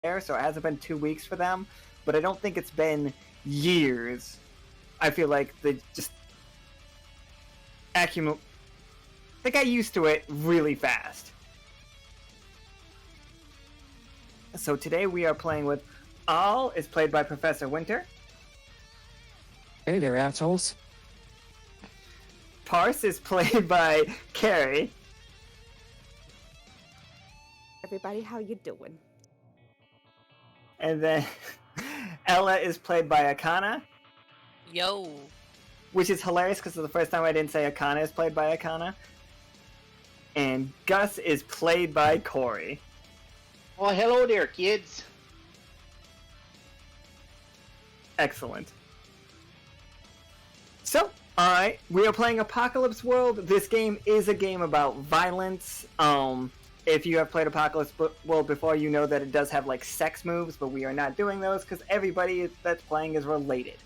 there, so it hasn't been 2 weeks for them. But I don't think it's been years. I feel like they just they got used to it really fast. So today we are playing with All is played by Professor Winter. Hey there, assholes. Parse is played by Keri. Everybody, how you doing? And then Ella is played by Akhana. Yo. Which is hilarious because it's the first time I didn't say Akhana is played by Akhana. And Gus is played by Corey. Oh, hello there, kids. Excellent. So, alright, we are playing Apocalypse World. This game is a game about violence. If you have played Apocalypse World before, you know that it does have like sex moves, but we are not doing those because everybody that's playing is related.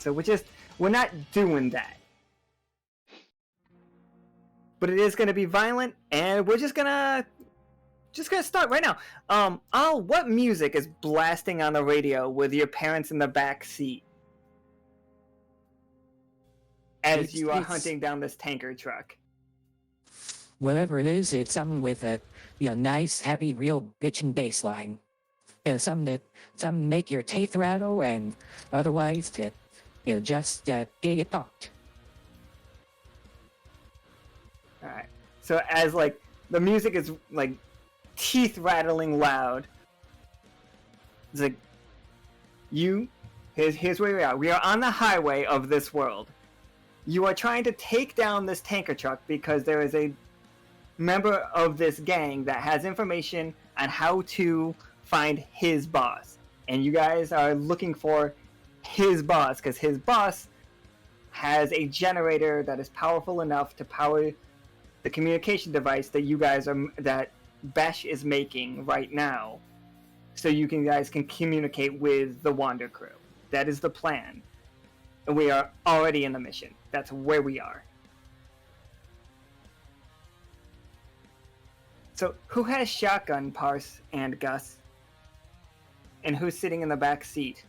So we're not doing that. But it is going to be violent, and we're just gonna start right now. Al, what music is blasting on the radio with your parents in the back seat as you are hunting down this tanker truck? Whatever it is, it's something with a nice, happy, real bitchin' bass line. Something make your teeth rattle, and otherwise just get it talked. Alright. So as like the music is like teeth rattling loud. It's like here's where we are. We are on the highway of this world. You are trying to take down this tanker truck because there is a member of this gang that has information on how to find his boss. And you guys are looking for his boss because his boss has a generator that is powerful enough to power the communication device that Besh is making right now, so you guys can communicate with the Wander crew. That is the plan. And we are already in the mission. That's where we are. So, who has shotgun, Parse and Gus? And who's sitting in the back seat?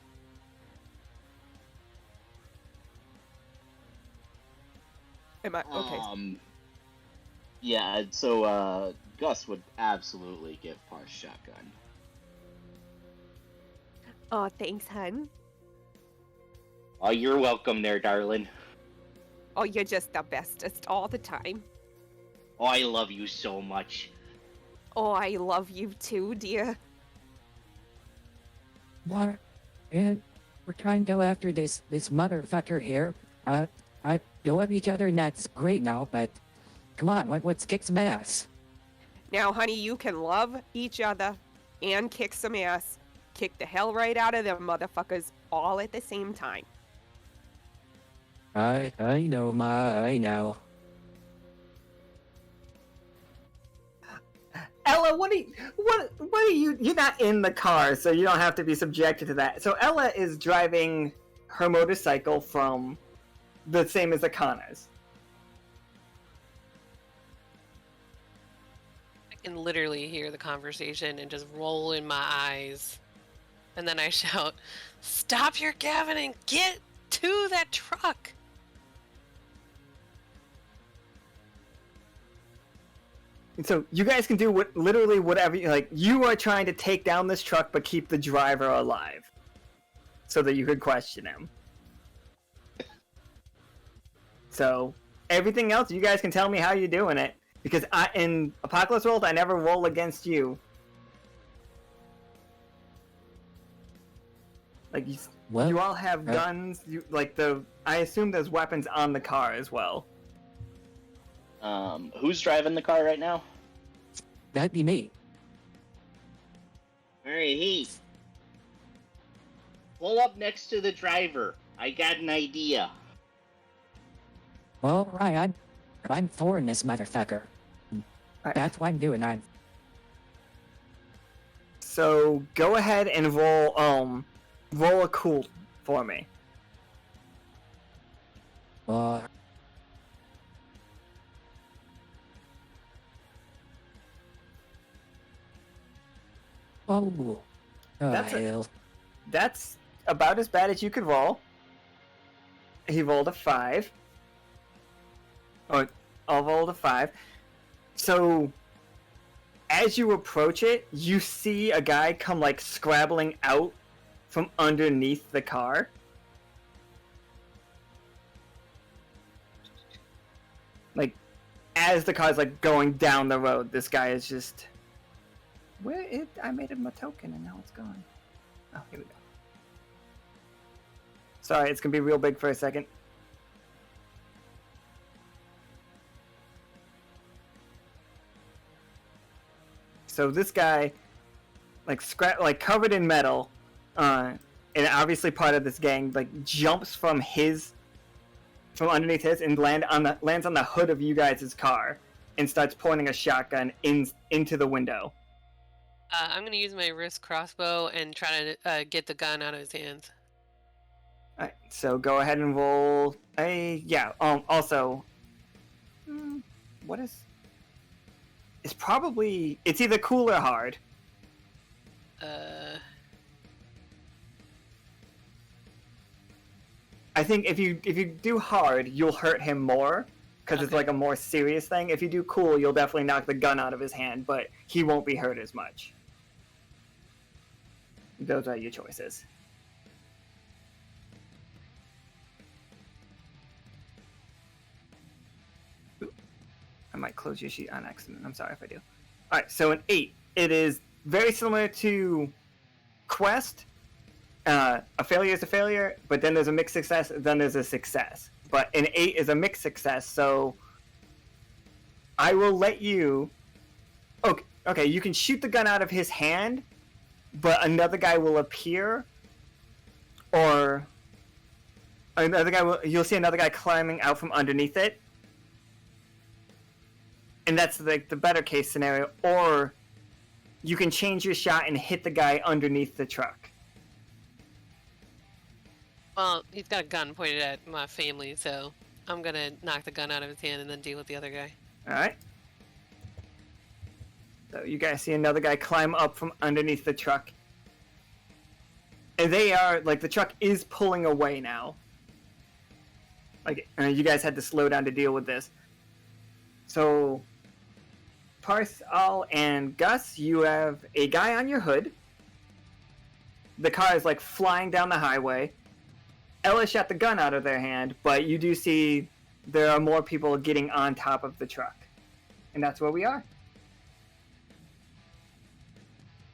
Am I okay? Yeah, so Gus would absolutely give Parse shotgun. Oh, thanks, hun. Oh, you're welcome there, darling. Oh, you're just the bestest all the time. Oh, I love you so much. Oh, I love you too, dear. What? And we're trying to go after this motherfucker here. I love each other, and that's great now, but come on, let's kick some ass. Now, honey, you can love each other and kick some ass. Kick the hell right out of them motherfuckers all at the same time. I know, Ma, I know. Ella, what are you're not in the car, so you don't have to be subjected to that. So Ella is driving her motorcycle from the same as Akhana's. I can literally hear the conversation and just roll in my eyes. And then I shout, "Stop your gabbing and get to that truck!" And so you guys can do literally whatever you are trying to take down this truck but keep the driver alive so that you could question him. So everything else, you guys can tell me how you're doing it, because in Apocalypse World I never roll against you. Like you all have guns. I assume there's weapons on the car as well. Who's driving the car right now? That'd be me. Alright, hey. Pull up next to the driver. I got an idea. Well, right, I'm for this motherfucker. That's what I'm doing. So go ahead and roll a cool for me. Oh. Oh, That's hell. That's about as bad as you could roll. He rolled a 5. Or I'll roll a 5. So as you approach it, you see a guy come like scrabbling out from underneath the car. Like as the car's like going down the road, this guy is just I made him a token and now it's gone. Oh, here we go. Sorry, it's gonna be real big for a second. So this guy, like covered in metal, and obviously part of this gang, like jumps from underneath his and lands on the hood of you guys' car, and starts pointing a shotgun into the window. I'm gonna use my wrist crossbow and try to get the gun out of his hands. Alright, so go ahead and roll also, what is... It's either cool or hard. I think if you do hard, you'll hurt him more, because it's like a more serious thing. If you do cool, you'll definitely knock the gun out of his hand, but he won't be hurt as much. Those are your choices. I might close your sheet on accident. I'm sorry if I do. Alright, so an 8. It is very similar to Quest. A failure is a failure, but then there's a mixed success, then there's a success. But an 8 is a mixed success, so I will let you... Okay, you can shoot the gun out of his hand, but another guy will appear, or you'll see another guy climbing out from underneath it. And that's like the better case scenario. Or you can change your shot and hit the guy underneath the truck. Well, he's got a gun pointed at my family, so I'm gonna knock the gun out of his hand and then deal with the other guy. Alright. So you guys see another guy climb up from underneath the truck. And they are, like, the truck is pulling away now. Like, you guys had to slow down to deal with this. So... Parse, Al, and Gus, you have a guy on your hood. The car is like flying down the highway. Ella shot the gun out of their hand, but you do see there are more people getting on top of the truck. And that's where we are.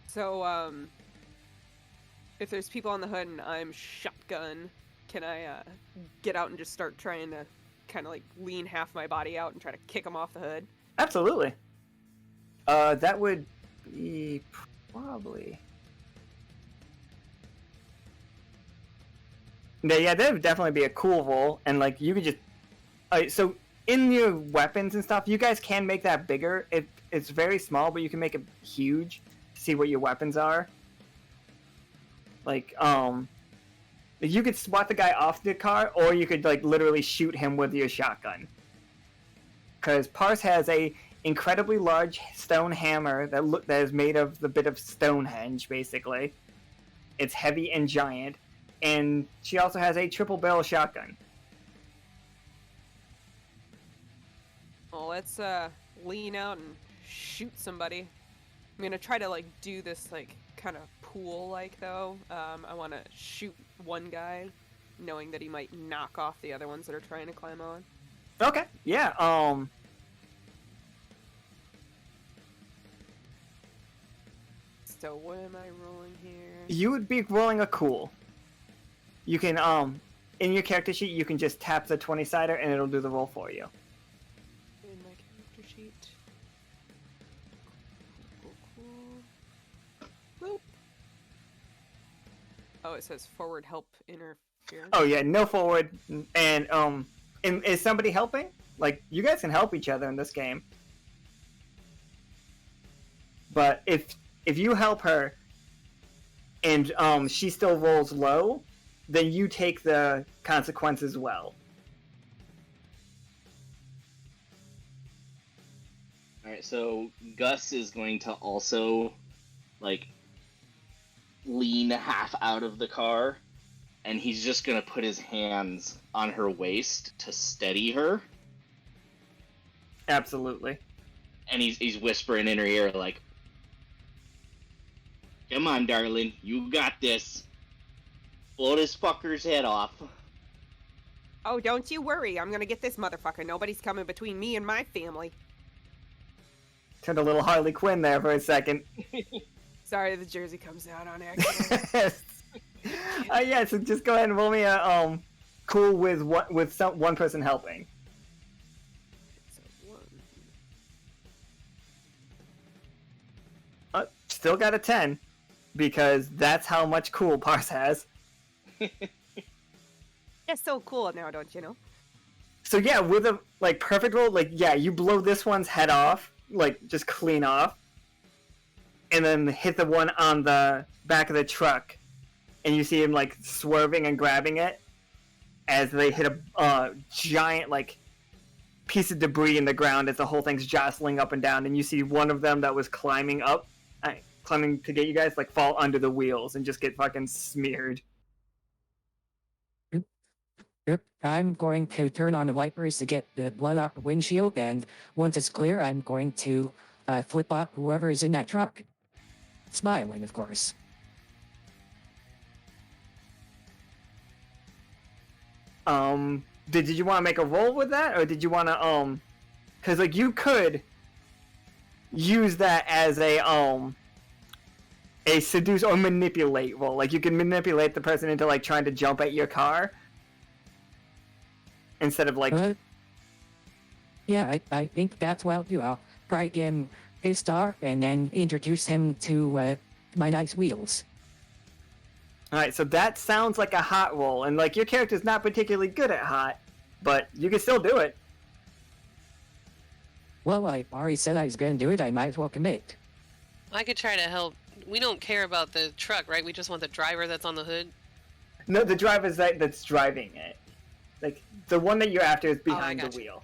So, if there's people on the hood and I'm shotgun, can I get out and just start trying to kind of like lean half my body out and try to kick them off the hood? Absolutely. That would be probably... Yeah, that would definitely be a cool roll, and like you could just... so in your weapons and stuff, you guys can make that bigger. It's very small, but you can make it huge to see what your weapons are. Like, you could swat the guy off the car, or you could like literally shoot him with your shotgun. Because Parse has a incredibly large stone hammer that is made of the bit of Stonehenge, basically. It's heavy and giant, and she also has a triple barrel shotgun. Well, let's lean out and shoot somebody. I'm gonna try to like do this like kind of pool like though. I want to shoot one guy, knowing that he might knock off the other ones that are trying to climb on. Okay, yeah. So what am I rolling here? You would be rolling a cool. You can, in your character sheet, you can just tap the 20-sider and it'll do the roll for you. In my character sheet. Cool. Boop. Oh, it says forward help interference. Oh yeah, no forward. And is somebody helping? Like, you guys can help each other in this game. But if you help her and she still rolls low, then you take the consequence as well. Alright, so Gus is going to also, like, lean half out of the car, and he's just gonna put his hands on her waist to steady her. Absolutely. And he's whispering in her ear like, "Come on, darling, you got this. Blow this fucker's head off." Oh, don't you worry. I'm gonna get this motherfucker. Nobody's coming between me and my family. Turned a little Harley Quinn there for a second. Sorry, the jersey comes out on accident. Yeah, so just go ahead and roll me a cool with one person helping. So one. Still got a 10, because that's how much cool Parse has. That's so cool now, don't you know? So yeah, with a perfect roll, you blow this one's head off, just clean off, and then hit the one on the back of the truck, and you see him swerving and grabbing it as they hit a giant piece of debris in the ground as the whole thing's jostling up and down, and you see one of them that was climbing to get you guys fall under the wheels and just get fucking smeared. Yep, I'm going to turn on the wipers to get the blood off the windshield, and once it's clear, I'm going to flip off whoever is in that truck. Smiling, of course. Did you want to make a roll with that, or did you want to, because, you could use that as a seduce or manipulate roll. You can manipulate the person into, trying to jump at your car. Instead of yeah, I think that's what I'll do. I'll try to get him pissed off and then introduce him to my nice wheels. Alright, so that sounds like a hot roll, and your character's not particularly good at hot, but you can still do it. Well, I already said I was going to do it, I might as well commit. I could try to help. We don't care about the truck, right? We just want the driver that's on the hood. No, the driver's that's driving it. The one that you're after is behind the wheel.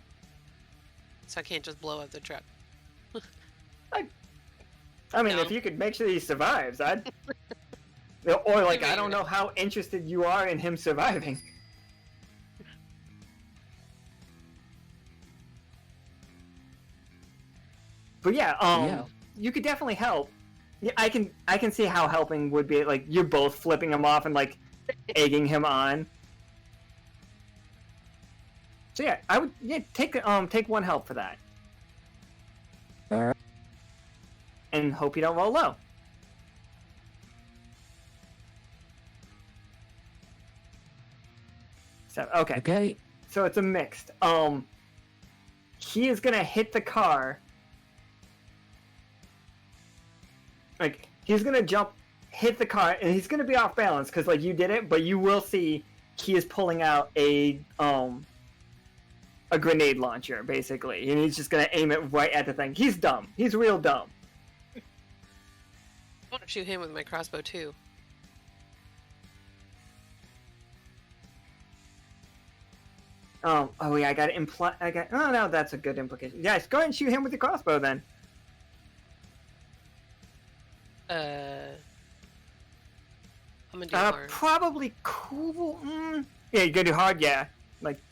So I can't just blow up the truck. I mean, No. if you could make sure he survives, I'd... Or, I don't know how interested you are in him surviving. But yeah, you could definitely help. Yeah, I can see how helping would be, you're both flipping him off and, egging him on. So yeah, I would take one help for that. Alright. And hope you don't roll low. So okay. Okay. So it's a mixed. He is gonna hit the car. He's gonna hit the car, and he's gonna be off balance because you did it, but you will see he is pulling out a grenade launcher, basically, and he's just gonna aim it right at the thing. He's dumb. He's real dumb. I want to shoot him with my crossbow too. Oh yeah, oh no, that's a good implication. Yes, go ahead and shoot him with the crossbow then. I'm gonna do hard. Probably cool. Yeah, you gonna do hard, yeah.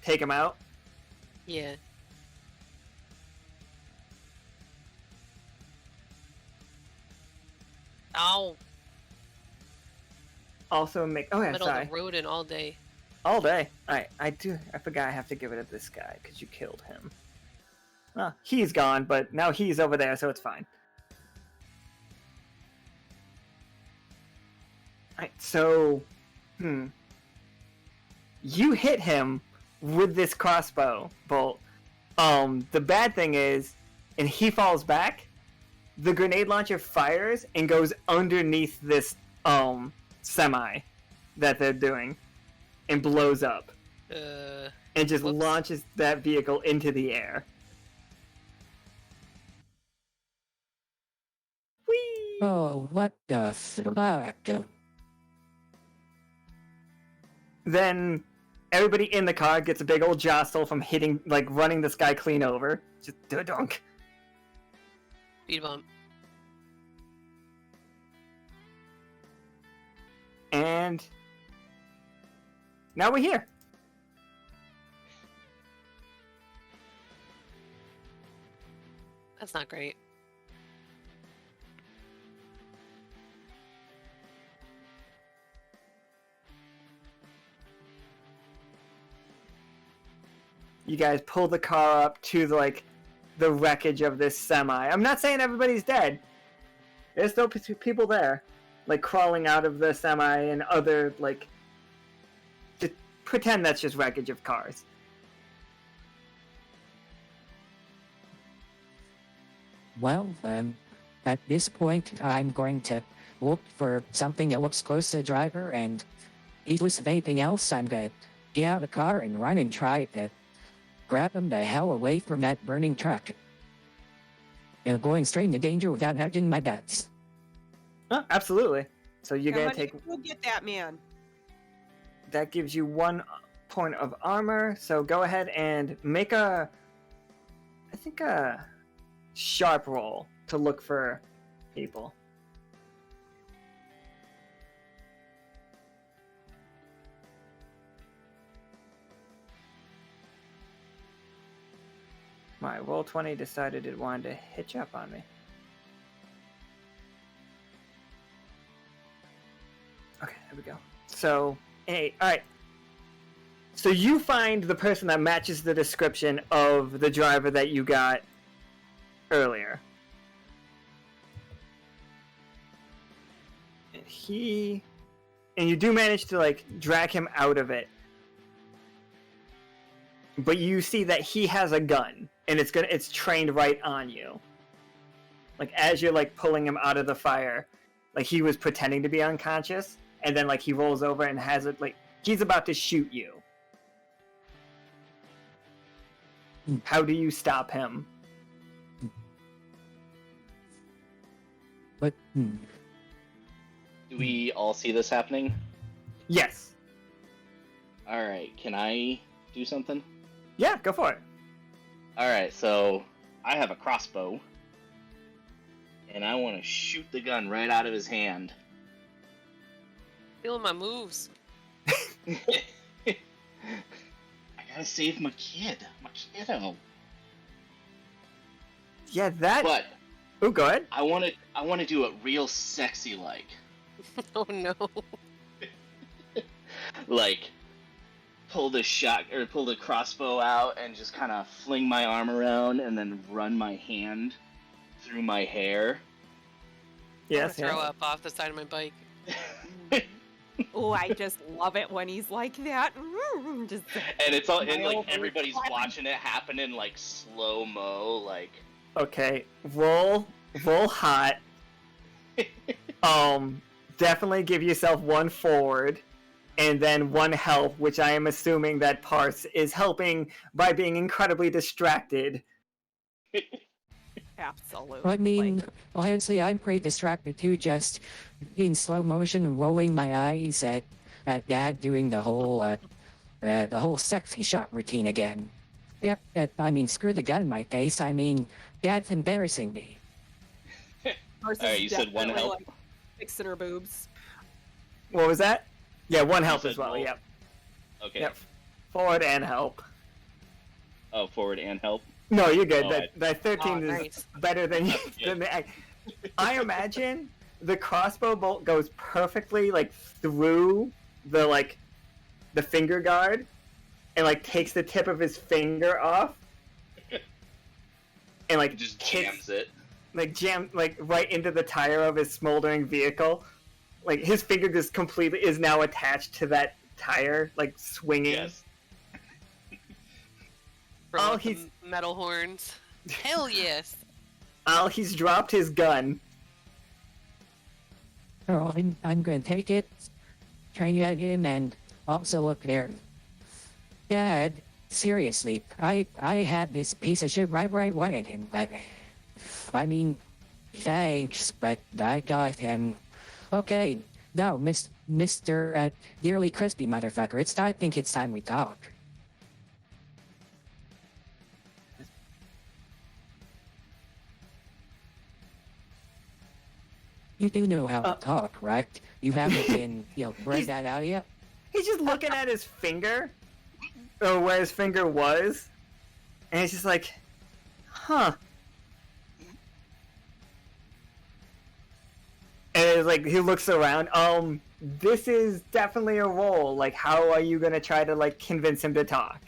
Take him out. Yeah. Ow. Also make. Oh yeah, Middle sorry. of the road and all day. All day. Alright, I forgot I have to give it to this guy because you killed him. Well, he's gone, but now he's over there, so it's fine. Alright, so you hit him with this crossbow bolt. The bad thing is, and he falls back, the grenade launcher fires and goes underneath this semi that they're doing and blows up. And just Whoops. launches that vehicle into the air. Whee! Oh, what the fuck? Then everybody in the car gets a big old jostle from hitting, running this guy clean over. Just dunk. Speed bump. And now we're here. That's not great. You guys pull the car up to the wreckage of this semi. I'm not saying everybody's dead. There's still people there, like crawling out of the semi and other just pretend that's just wreckage of cars. Well, at this point, I'm going to look for something that looks close to the driver, and heedless of anything else, I'm going to get out of the car and run and try to grab him the hell away from that burning truck. Going straight into danger without hedging my bets. Oh, absolutely. So you're Come gonna on, take. Go get that man. That gives you 1 point of armor. So go ahead and make a sharp roll to look for people. My Roll20 decided it wanted to hitch up on me. Okay, there we go. So, hey, alright. So you find the person that matches the description of the driver that you got earlier. And you do manage to drag him out of it. But you see that he has a gun, and it's trained right on you. As you're pulling him out of the fire, he was pretending to be unconscious, and then he rolls over and has it he's about to shoot you. How do you stop him? But, Do we all see this happening? Yes. Alright, can I do something? Yeah, go for it. Alright, so I have a crossbow. And I want to shoot the gun right out of his hand. Feeling my moves. I gotta save my kid. My kiddo. Yeah, that... But Oh, go ahead. I want to do it real sexy like. Oh no. Pull the crossbow out and just kind of fling my arm around and then run my hand through my hair. Yes, Throw up off the side of my bike. Oh, I just love it when he's like that. Just And it's all and everybody's watching it happen in slow mo Okay, roll hot. Definitely give yourself 1 forward, and then 1 help, which I am assuming that Parse is helping by being incredibly distracted. absolutely. I mean, honestly, I'm pretty distracted too, just in slow motion and rolling my eyes at Dad doing the whole sexy shot routine again. Yep, screw the gun in my face. Dad's embarrassing me. Alright, you said 1 help? Fixing her boobs. What was that? Yeah, 1 help said as well, roll. yep. Okay. Yep. Forward and help. Oh, forward and help? No, you're good. Oh, that 13 is nice. better than I imagine the crossbow bolt goes perfectly through the finger guard and takes the tip of his finger off and Just jams it. right into the tire of his smoldering vehicle. His finger just completely is now attached to that tire, swinging. Yes. Roll Oh, up the he's- metal horns. Hell yes. He's dropped his gun. Oh, I'm going to take it, train at him, and also look there. Dad, seriously, I had this piece of shit right where I wanted him, but... thanks, but I got him. Okay, now, Mr. Dearly Crispy Motherfucker, I think it's time we talk. You do know how Uh, to talk, right? You haven't been, bred that out yet? He's just looking at his finger, or where his finger was, and he's just like, huh. And it's like, he looks around, this is definitely a roll. Like, how are you gonna try to, like, convince him to talk?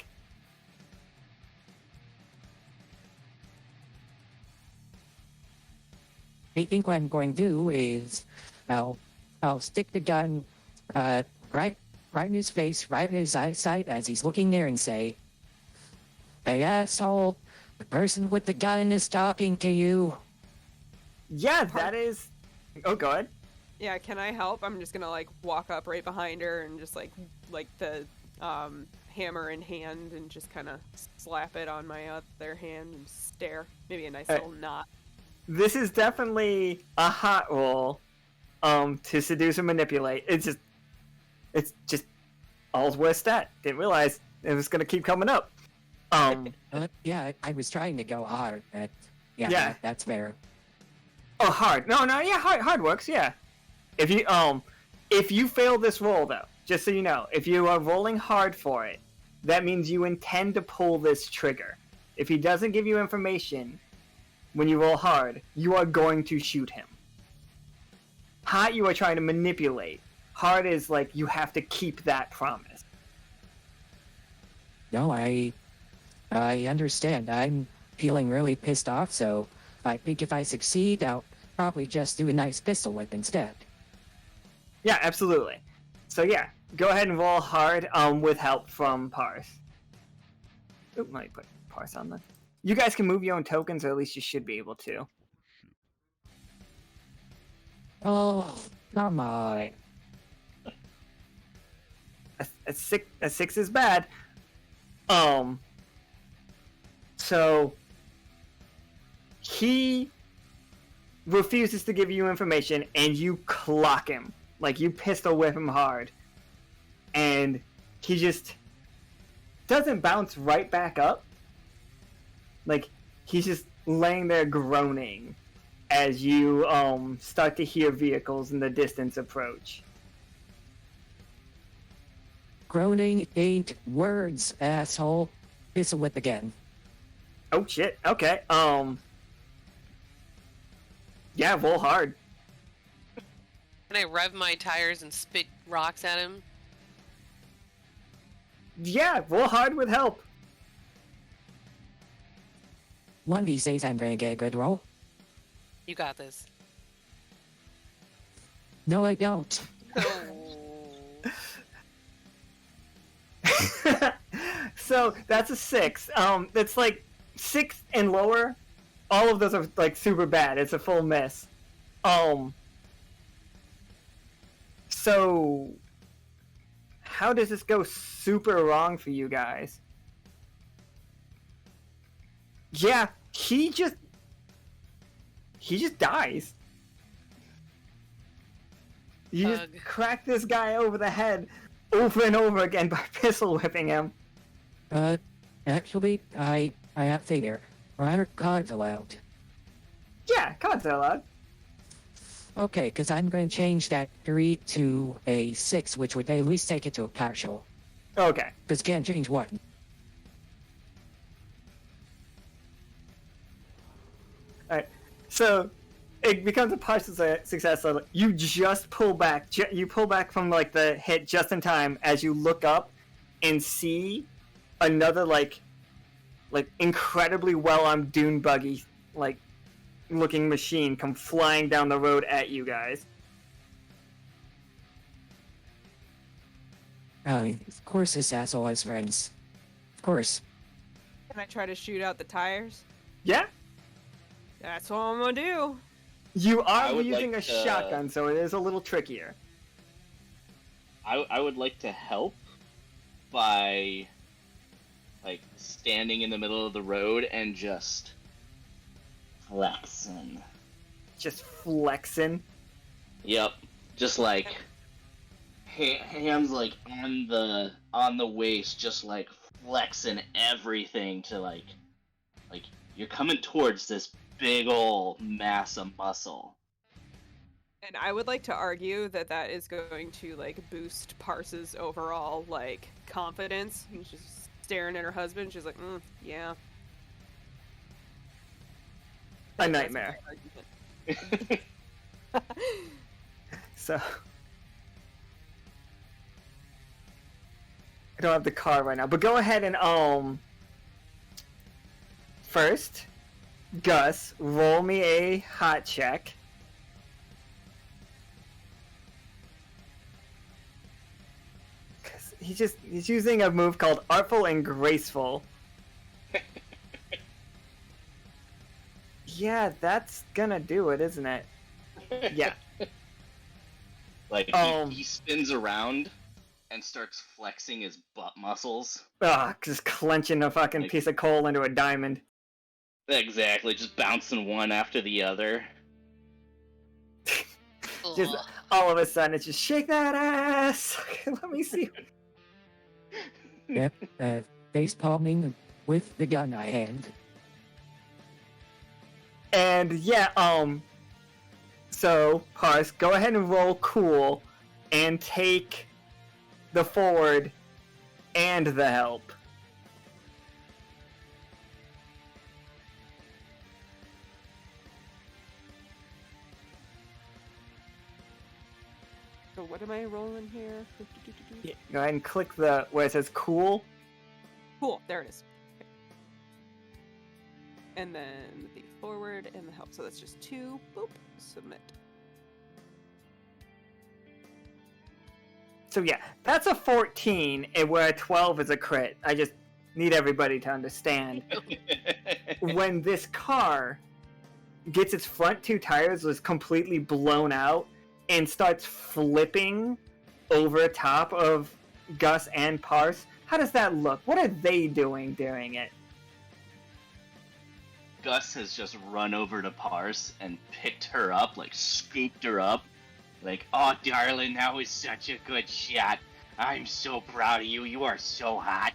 I think what I'm going to do is I'll stick the gun right in his face, right in his eyesight as he's looking there and say, "Hey asshole, the person with the gun is talking to you." Yeah, that is... Oh, go ahead. Yeah, can I help? I'm just gonna like walk up right behind her and just like the hammer in hand and just kind of slap it on my other hand and stare. Maybe a nice little knot. This is definitely a hot roll, to seduce or manipulate. It's just all's worth stat. Didn't realize it was gonna keep coming up. Yeah, I was trying to go hard, but Yeah. that's fair. Oh, hard. No, yeah, hard works, yeah. If you fail this roll, though, just so you know, if you are rolling hard for it, that means you intend to pull this trigger. If he doesn't give you information when you roll hard, you are going to shoot him. Hot, you are trying to manipulate. Hard is like, you have to keep that promise. No, I understand. I'm feeling really pissed off, so I think if I succeed, I'll probably just do a nice pistol whip instead. Yeah, absolutely. So yeah, go ahead and roll hard, with help from Parse. Oop, let me put Parse on there. You guys can move your own tokens, or at least you should be able to. Oh, come on. A six is bad. So he refuses to give you information, and you clock him. Like, you pistol whip him hard. And he just doesn't bounce right back up. Like, he's just laying there groaning as you start to hear vehicles in the distance approach. Groaning ain't words, asshole. Pistol whip again. Oh shit, okay. Yeah, roll hard. Can I rev my tires and spit rocks at him? Yeah, roll hard with help. One of these days I'm gonna get a good roll. You got this. No, I don't. So that's a 6. That's like 6 and lower. All of those are like super bad. It's a full miss. So how does this go super wrong for you guys? Yeah, he just dies. You just Ugh. crack this guy over the head over and over again by pistol whipping him. Actually, I have figure. Are cards allowed? Yeah, cards are allowed. Okay, because I'm going to change that 3 to a 6, which would at least take it to a partial. Okay. Because can't change 1. Alright. So it becomes a partial success. So you just pull back. You pull back from like the hit just in time as you look up and see another like incredibly well-armed dune buggy looking machine come flying down the road at you guys. Of course this asshole has friends. Of course. Can I try to shoot out the tires? Yeah. That's what I'm gonna do. You I are would using like a to- shotgun, so it is a little trickier. I would like to help by like standing in the middle of the road and just flexing. Just flexing. Yep, just like hands like on the waist, just like flexing everything to like you're coming towards this big ol' mass of muscle. And I would like to argue that that is going to like boost Parse's overall like confidence. And she's staring at her husband. She's like, yeah. A nightmare. So I don't have the card right now, but go ahead and first, Gus, roll me a hot check. Cause he's using a move called Artful and Graceful. Yeah, that's gonna do it, isn't it? Yeah. Like, he spins around and starts flexing his butt muscles. Ugh, just clenching a fucking piece of coal into a diamond. Exactly, just bouncing one after the other. Just all of a sudden, it's just shake that ass. Let me see. Yep, face palming with the gun I hand. And yeah, so Parse, go ahead and roll cool, and take the forward and the help. So what am I rolling here? Yeah, go ahead and click the where it says cool. Cool, there it is. Okay. And then the forward and the help. So that's just 2. Boop. Submit. So yeah, that's a 14, and where a 12 is a crit. I just need everybody to understand. When this car gets its front 2 tires was completely blown out and starts flipping over top of Gus and Parse, how does that look? What are they doing during it? Gus has just run over to Parse and picked her up, like scooped her up. Like, oh, darling, that was such a good shot. I'm so proud of you. You are so hot.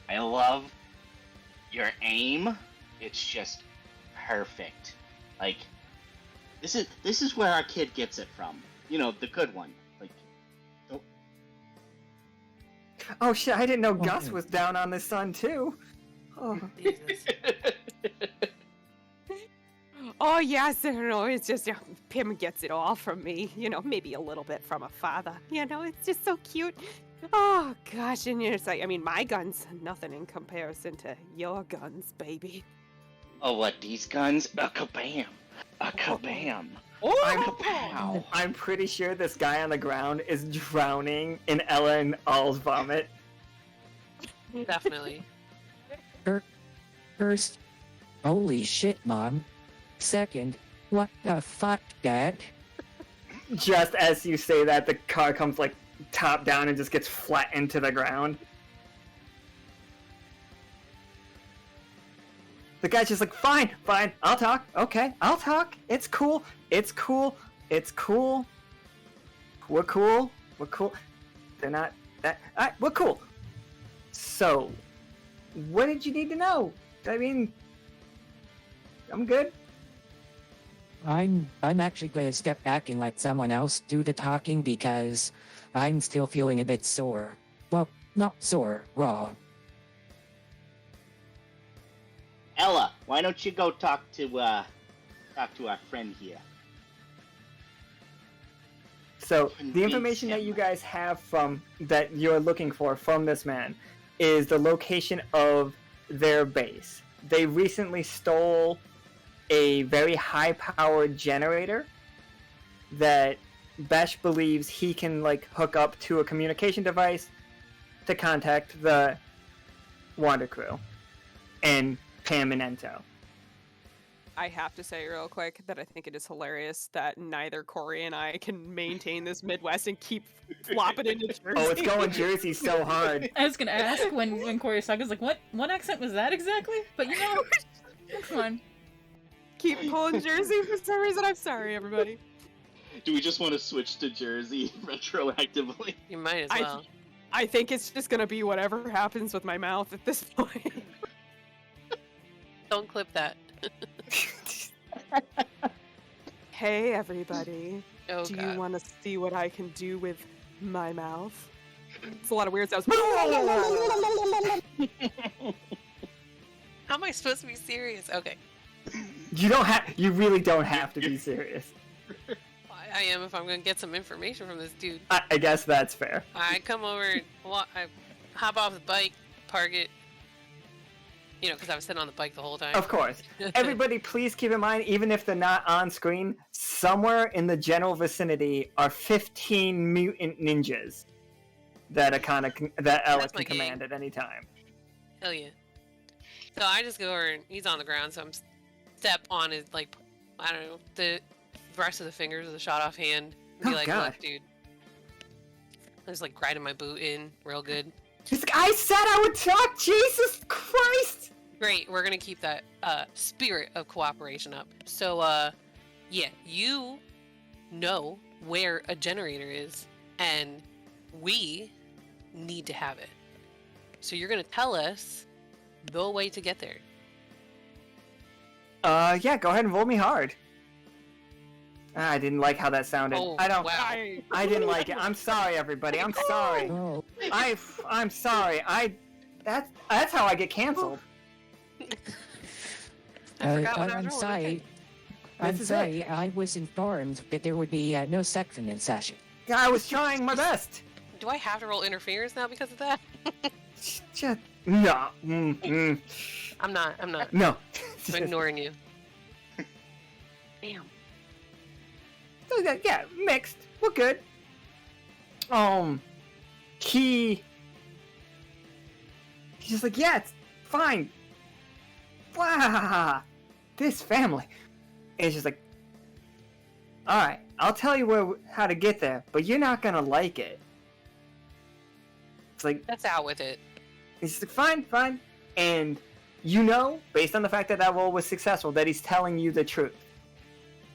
I love your aim. It's just perfect. Like, this is where our kid gets it from. You know, the good one. Like, oh. Oh shit, I didn't know Gus was down on the sun too. Oh. Oh yes, no, it's just Pim gets it all from me. You know, maybe a little bit from a father. You know, it's just so cute. Oh gosh, and it's like, I mean, my guns, nothing in comparison to your guns, baby. Oh, what, these guns? A kabam! A kabam! I'm pretty sure this guy on the ground is drowning in Ella and All's vomit. Definitely. First, holy shit, Mom. Second, what the fuck, Dad? Just as you say that, the car comes like top down and just gets flat into the ground. The guy's just like, fine, I'll talk. Okay, I'll talk. It's cool. It's cool. It's cool. We're cool. We're cool. They're not that. Alright, we're cool. So, what did you need to know? I mean, I'm good. I'm actually going to step back and let someone else do the talking because I'm still feeling a bit sore. Well, not sore, raw. Ella, why don't you go talk to our friend here? So the information that you guys have from that you're looking for from this man is the location of their base. They recently stole a very high-powered generator that Besh believes he can like hook up to a communication device to contact the Wander crew and Pam and Ento. I have to say real quick that I think it is hilarious that neither Corey and I can maintain this Midwest and keep flopping into Jersey. Oh, it's going Jersey so hard. I was gonna ask when Corey was talking, I was like, what accent was that exactly? But you know, it's fun. Keep pulling Jersey for some reason. I'm sorry, everybody. Do we just want to switch to Jersey retroactively? You might as well. I think it's just gonna be whatever happens with my mouth at this point. Don't clip that. Hey, everybody. Oh, Do God. you want to see what I can do with my mouth? It's a lot of weird sounds. How am I supposed to be serious? Okay. You really don't have to be serious. I am if I'm gonna get some information from this dude. I guess that's fair. I come over and I hop off the bike, park it. You know, because I was sitting on the bike the whole time. Of course. Everybody, please keep in mind, even if they're not on screen, somewhere in the general vicinity are 15 mutant ninjas that Ella can command at any time. Hell yeah. So I just go over and he's on the ground, so I'm step on his, like, I don't know, the rest of the fingers of the shot off hand. And be Oh, like, God. look, dude. I just like grinding my boot in real good. He's like, I said I would talk! Jesus Christ! Great, we're gonna keep that spirit of cooperation up. So, yeah, you know where a generator is, and we need to have it. So you're gonna tell us the way to get there. Yeah, go ahead and roll me hard. I didn't like how that sounded. Oh, I don't. wow. I didn't like it. I'm sorry, everybody. I'm sorry. Oh, I'm sorry. That's how I get canceled. I forgot what I I'm was rolling. sorry. I'm This is sorry. I was informed that there would be no section in session. Yeah, I was trying my best. Do I have to roll interference now because of that? Just no. I'm not. No. I'm ignoring you. Damn. Yeah, mixed. We're good. He's just like, yeah, it's fine. Wow, this family. And it's just like, all right, I'll tell you how to get there, but you're not gonna like it. It's like, That's out with it. he's just like, fine. And you know, based on the fact that that roll was successful, that he's telling you the truth.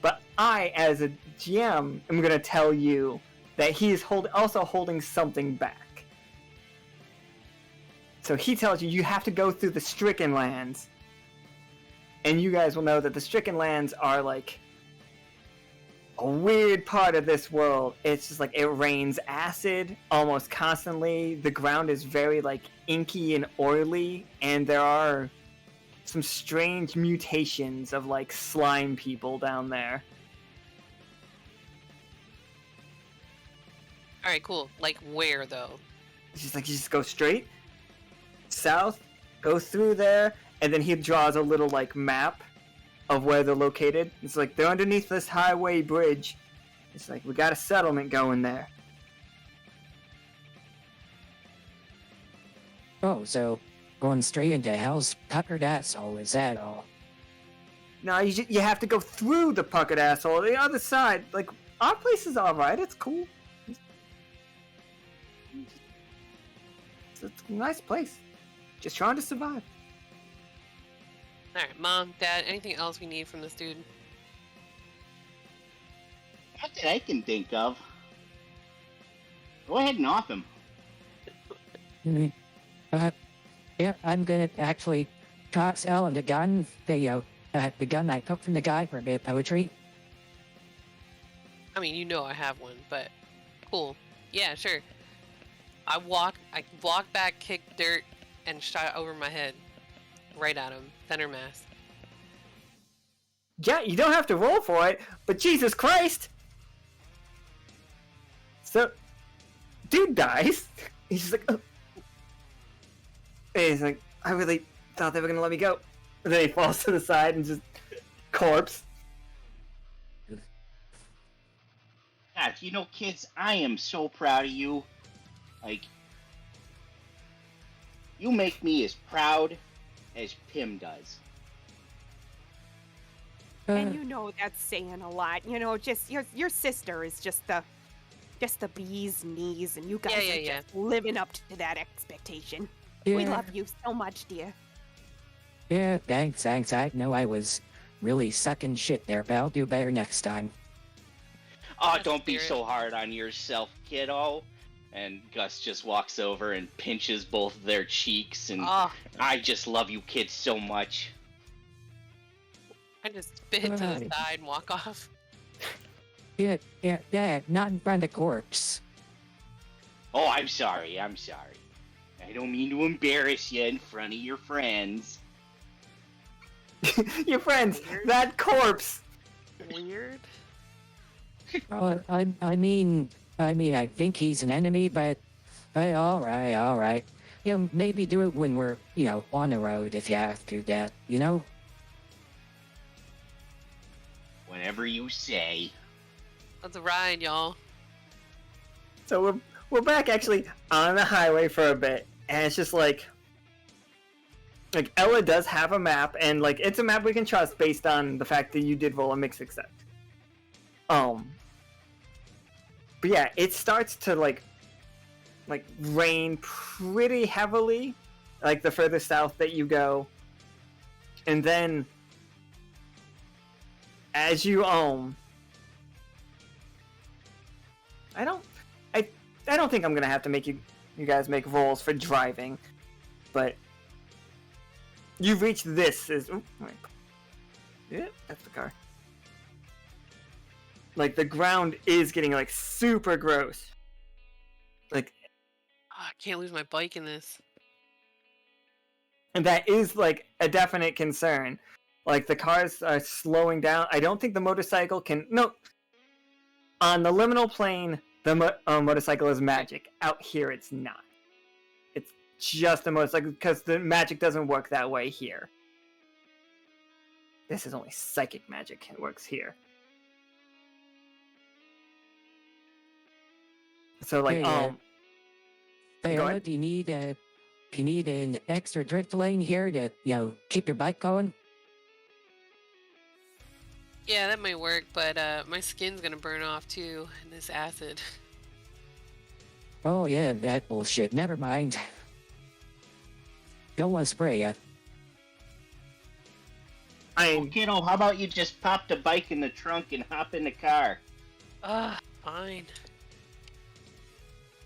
But I, as a GM, am gonna tell you that he is also holding something back. So he tells you you have to go through the Stricken Lands. And you guys will know that the Stricken Lands are like a weird part of this world. It's just like it rains acid almost constantly. The ground is very like inky and oily, and there are some strange mutations of like slime people down there. Alright, cool. Like where though? It's just like you just go straight south, go through there, and then he draws a little like map of where they're located. It's like they're underneath this highway bridge. It's like we got a settlement going there. Oh, so going straight into hell's puckered asshole, is that all? No, you have to go through the puckered asshole. The other side, like our place is all right. It's cool. It's a nice place. Just trying to survive. Alright, Mom, Dad, anything else we need from this dude? Not that I can think of. Go ahead and off him. Mhm. Yeah, I'm gonna actually toss Ellen the gun. The gun I took from the guy for a bit of poetry. I mean, you know I have one, but cool. Yeah, sure. I walk back, kick dirt, and shot it over my head. Right at him. Center mass. Yeah, you don't have to roll for it, but Jesus Christ! So, dude dies. He's just like, oh. And he's like, I really thought they were gonna let me go. And then he falls to the side and just corpse. God, you know, kids, I am so proud of you. Like, you make me as proud as Pim does. And you know that's saying a lot. You know, just your sister is just the bee's knees, and you guys are just living up to that expectation. We love you so much, dear. Yeah, thanks. I know I was really sucking shit there, but I'll do better next time. Oh, don't be so hard on yourself, kiddo. And Gus just walks over and pinches both their cheeks, and I just love you kids so much. I just spit to the side and walk off. Yeah, not in front of corpse. Oh, I'm sorry. I don't mean to embarrass you in front of your friends. Your friends, that corpse. Weird. Oh, I mean, I think he's an enemy, but hey, all right. Maybe do it when we're, on the road if you have to. That, Whenever you say. Let's ride, y'all. So we're back actually on the highway for a bit, and it's just like Ella does have a map, and like it's a map we can trust based on the fact that you did roll a mix accept. But yeah, it starts to like rain pretty heavily, like the further south that you go, and then as you I don't think I'm gonna have to make you guys make rolls for driving, but you've reached this yeah, that's the car. Like the ground is getting like super gross. Like Oh, I can't lose my bike in this. and that is like a definite concern. Like the cars are slowing down. I don't think the motorcycle can. No, on the liminal plane, the motorcycle is magic. Out here, it's not. It's just a motorcycle because the magic doesn't work that way here. This is only psychic magic that works here. So like, Hey, Go Ella, ahead. do you need an extra drift lane here to, keep your bike going? Yeah, that might work, but my skin's gonna burn off too in this acid. Oh yeah, that bullshit. Never mind. Don't want to spray ya. Well, kiddo, how about you just pop the bike in the trunk and hop in the car? Fine.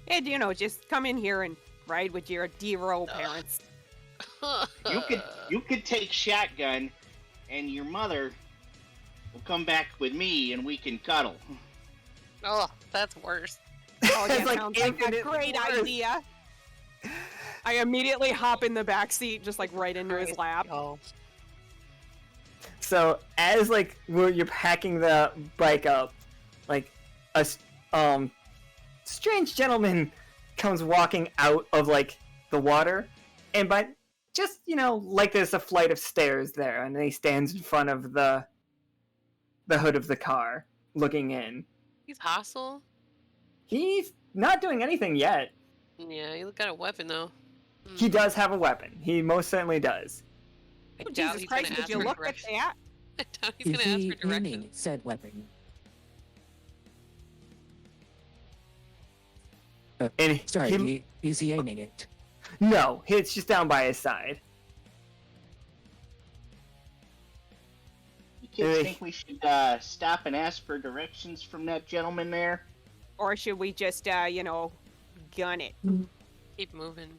And just come in here and ride with your D-roll parents. You could take shotgun, and your mother will come back with me, and we can cuddle. Oh, that's worse. Oh, It's that like sounds like a infinite great worse. idea. I immediately hop in the back seat, just like right into his lap. Oh. So as like you're packing the bike up, like a strange gentleman comes walking out of like the water, and by just like there's a flight of stairs there, and he stands in front of the hood of the car, looking in. He's hostile? He's not doing anything yet. Yeah, he got a weapon though. He does have a weapon. He most certainly does. I Oh, doubt Jesus he's Christ, gonna did ask you for look at directions. that? I doubt he's Is gonna ask he for directions. aiming said weapon? And Sorry, is he aiming it? no, it's just down by his side. You kids Hey. think we should stop and ask for directions from that gentleman there? Or should we just, gun it? Keep moving.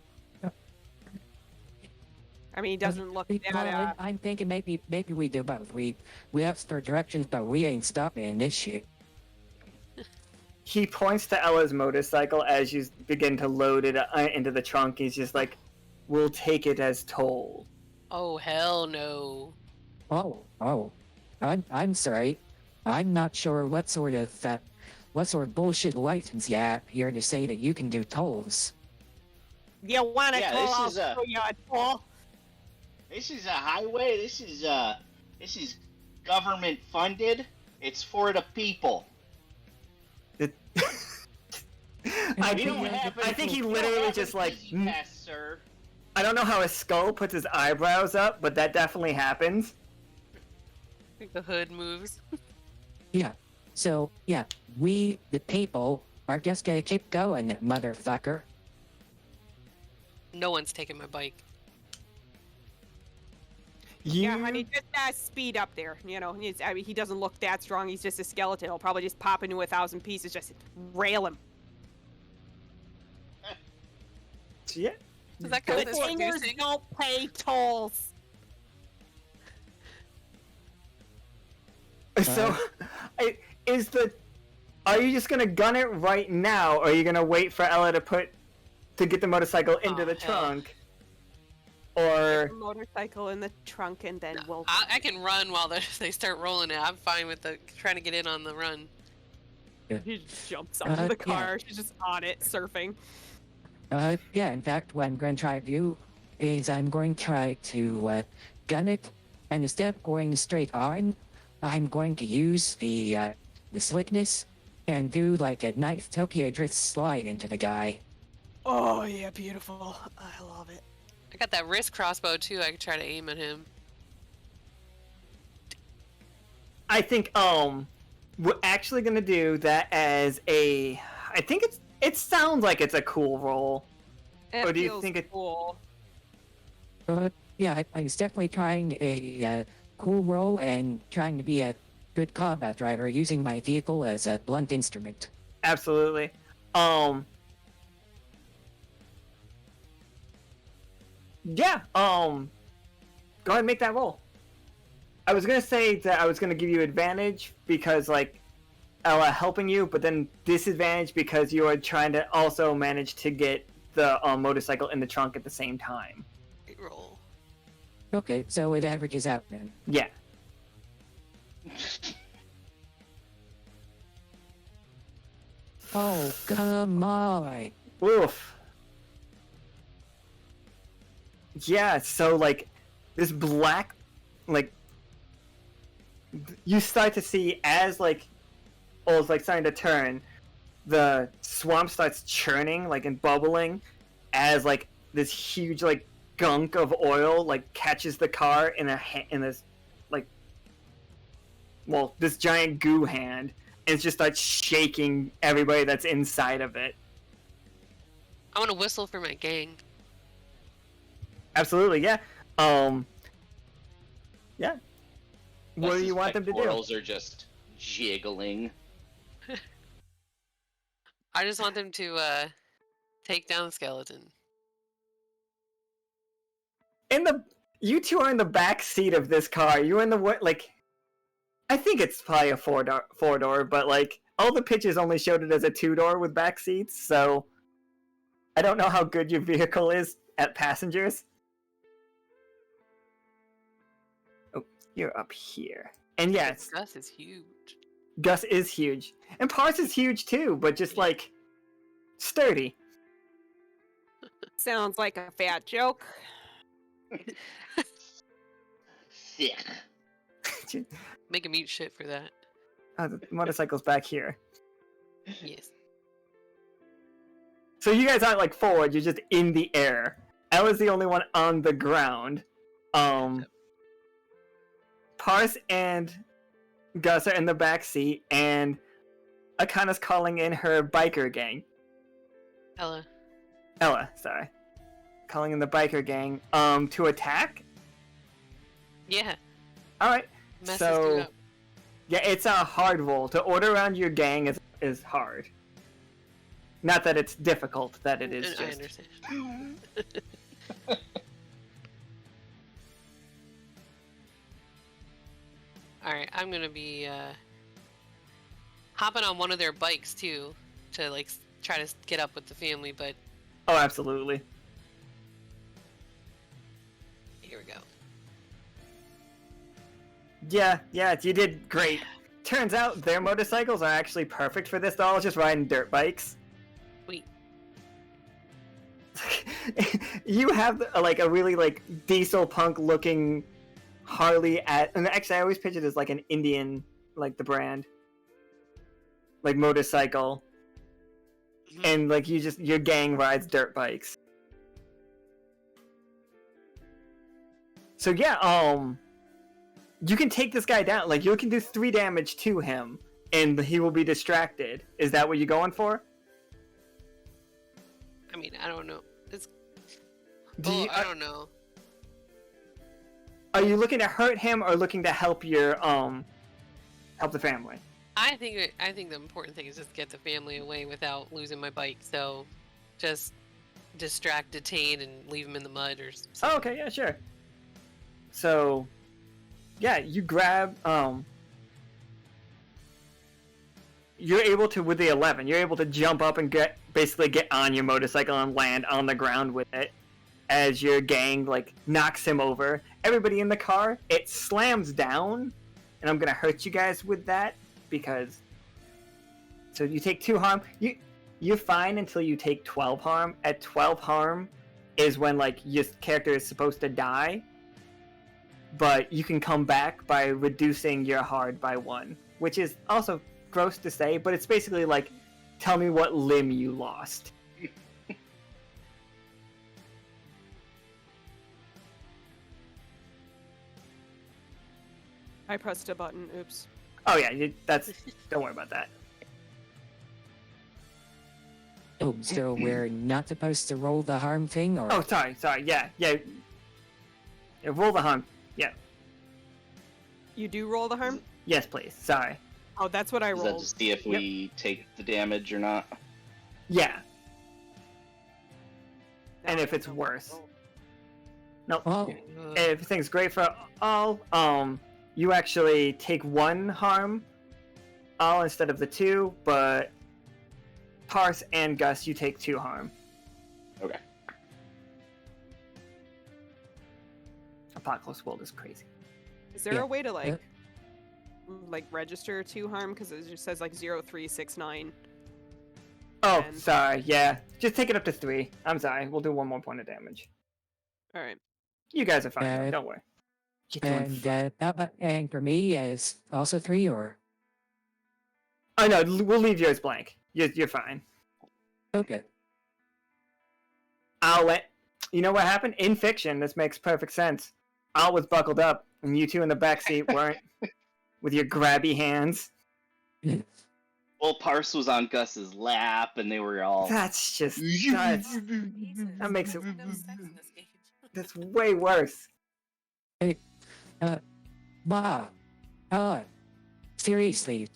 I mean, he doesn't look Well, that, I'm thinking maybe we do both. We ask for directions, but we ain't stopping this shit. He points to Ella's motorcycle as you begin to load it into the trunk. He's just like, "We'll take it as toll." Oh hell no. Oh, I'm sorry. I'm not sure what sort of bullshit license you have here to say that you can do tolls. you want to Yeah, toll? this I'll is a- show you a toll. This is a highway. This is government funded. It's for the people. I We don't think, have I think he we don't literally have just an like, easy pass, sir. I don't know how his skull puts his eyebrows up, but that definitely happens. I think the hood moves. Yeah. So yeah, we the people are just gonna keep going, motherfucker. No one's taking my bike. Yeah, honey, just speed up there. He doesn't look that strong. He's just a skeleton. He'll probably just pop into 1,000 pieces. Just rail him. Yeah. Does that The count as singers reducing? don't pay tolls. So, is the Are you just gonna gun it right now, or are you gonna wait for Ella to get the motorcycle into the hell. trunk? Or Motorcycle in the trunk, and then we'll. I can run while they start rolling it. I'm fine with trying to get in on the run. He jumps onto the car. She's just on it, surfing. Yeah, in fact, what I'm going to try to do is I'm going to try to gun it, and instead of going straight on, I'm going to use the slickness and do like a nice Tokyo Drift slide into the guy. Oh yeah, beautiful. I love it. I got that wrist crossbow too. I could try to aim at him. I think we're actually gonna do that as a. I think it sounds like it's a cool roll. It Or do you feels think it- cool? Yeah, I was definitely trying a cool role and trying to be a good combat driver using my vehicle as a blunt instrument. Absolutely. Yeah. Go ahead and make that roll. I was gonna say that I was gonna give you advantage because like Ella helping you, but then disadvantage because you are trying to also manage to get the motorcycle in the trunk at the same time. Great roll. Okay, so it averages out then. Yeah. Oh, come on. Oof. Yeah, so like this black, like you start to see as like it's like starting to turn, the swamp starts churning like and bubbling as like this huge like gunk of oil like catches the car in this like this giant goo hand, and it just starts shaking everybody that's inside of it. I want to whistle for my gang. Absolutely, yeah. Yeah. What do you want them to do? Pectorals are just jiggling. I just want them to take down the skeleton. You two are in the back seat of this car. You're in the like. I think it's probably a four door, but like all the pictures only showed it as a 2-door with back seats, so I don't know how good your vehicle is at passengers. Oh, you're up here, and yes, Gus is huge. Gus is huge, and Parse is huge too, but just like sturdy. Sounds like a fat joke. Thick. Make him eat shit for that. Oh, the motorcycle's back here. Yes. So you guys aren't like forward, you're just in the air. Ella's the only one on the ground. Parse and Gus are in the back seat, and Akhana's calling in her biker gang. Ella, sorry. Calling in the biker gang to attack? Yeah. Alright. Messes So you up. yeah, it's a hard roll. To order around your gang is hard. Not that it's difficult, that it is I just. understand. Alright, I'm gonna be hopping on one of their bikes too to like try to get up with the family, but Oh, absolutely. here we go. Yeah, you did great. Turns out their motorcycles are actually perfect for this. They're all just riding dirt bikes. Wait. You have like a really like diesel punk looking Harley and actually I always picture it as like an Indian, like the brand, like motorcycle, and like your gang rides dirt bikes. So yeah, you can take this guy down. Like you can do 3 damage to him, and he will be distracted. Is that what you're going for? I mean, I don't know. It's I don't know. Are you looking to hurt him or looking to help your help the family? I think the important thing is just get the family away without losing my bike. So, just distract, detain, and leave them in the mud or something. Oh, okay, yeah, sure. So, yeah, you grab you're able to, with the 11, you're able to jump up and basically get on your motorcycle and land on the ground with it as your gang, like, knocks him over. Everybody in the car, it slams down, and I'm gonna hurt you guys with that, because... So you take 2 harm. You're fine until you take 12 harm. At 12 harm is when, like, your character is supposed to die, but you can come back by reducing your hard by 1, which is also gross to say, but it's basically like, tell me what limb you lost. I pressed a button. Oops. Oh yeah, don't worry about that. Oh, so we're not supposed to roll the harm thing, or? Oh, sorry, yeah. Roll the harm. Yeah. You do roll the harm? Yes, please. Sorry. Oh, that's what I Is that rolled. to see if we take the damage or not? Yeah. And No, if it's no, worse. roll. Nope. Oh, Everything's great for all. You actually take 1 harm, all instead of the 2, but Parse and Gus, you take 2 harm. Okay. Apocalypse World is crazy. Is there Yeah. a way to Yeah. like register 2 harm? Because it just says like 0369. Oh, And- sorry. Yeah, just take it up to 3. I'm sorry. We'll do 1 more point of damage. All right. You guys are fine. Uh, Don't worry. You're doing and for me, is also 3, or? Oh no, we'll leave yours blank. You're fine. Okay. I'll let you know what happened in fiction. This makes perfect sense. Al was buckled up, and you two in the backseat weren't, with your grabby hands. Well, Parse was on Gus's lap, and they were all. That's just that makes it. No sex in this game. That's way worse. Bah. Seriously,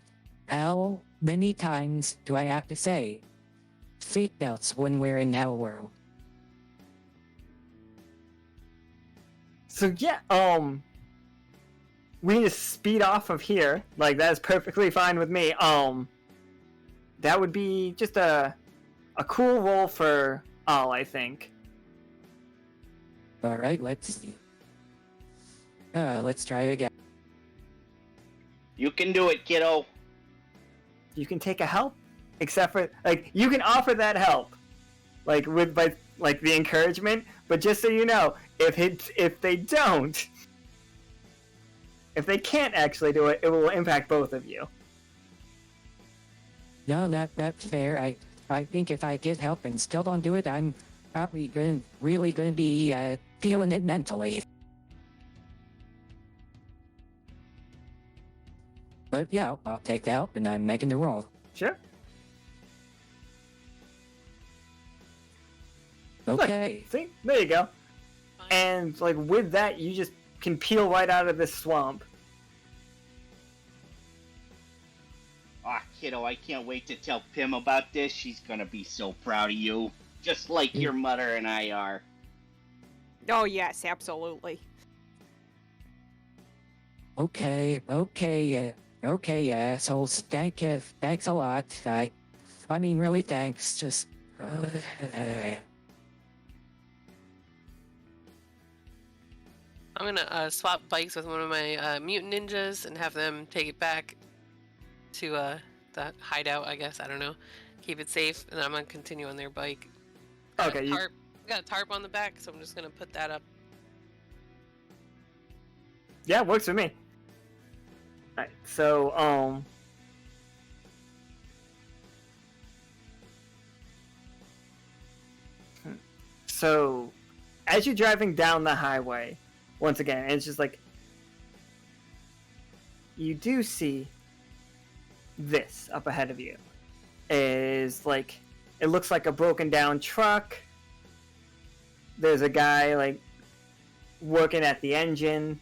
how many times do I have to say seatbelts when we're in Hell World? So yeah, we need to speed off of here. Like that is perfectly fine with me. That would be just a cool roll for Al, I think. Alright, let's try again. You can do it, kiddo. You can take a help, except for like you can offer that help, like by the encouragement. But just so you know, if they don't, if they can't actually do it, it will impact both of you. No, that's fair. I think if I get help and still don't do it, I'm probably really gonna be feeling it mentally. But yeah, I'll take the help, and I'm making the roll. Sure. Okay. See, there you go. Fine. And like with that, you just can peel right out of this swamp. Ah, kiddo, I can't wait to tell Pim about this. She's gonna be so proud of you. Just like your mother and I are. Oh yes, absolutely. Okay, assholes. Thanks a lot. I mean, really, thanks. Just, I'm gonna swap bikes with one of my mutant ninjas and have them take it back to the hideout, I guess. I don't know. Keep it safe, and I'm gonna continue on their bike. Okay, you, Got a tarp on the back, so I'm just gonna put that up. yeah, works for me. Alright, so So, as you're driving down the highway, once again, it's just like you do see this up ahead of you. Is like it looks like a broken down truck. There's a guy like working at the engine.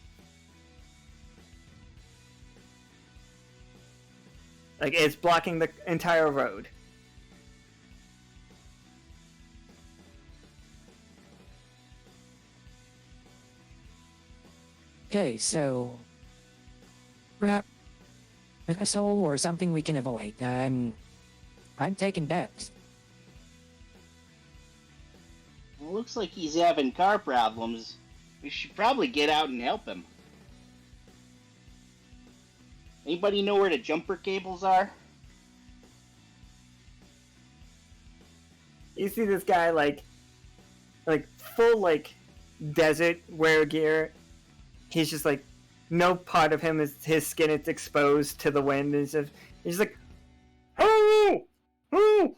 Like it's blocking the entire road. okay, so, a soul or something we can avoid. I'm taking bets. Well, looks like he's having car problems. We should probably get out and help him. Anybody know where the jumper cables are? You see this guy like full like desert wear gear. He's just like no part of him is his skin is exposed to the wind. He's just like, oh, oh.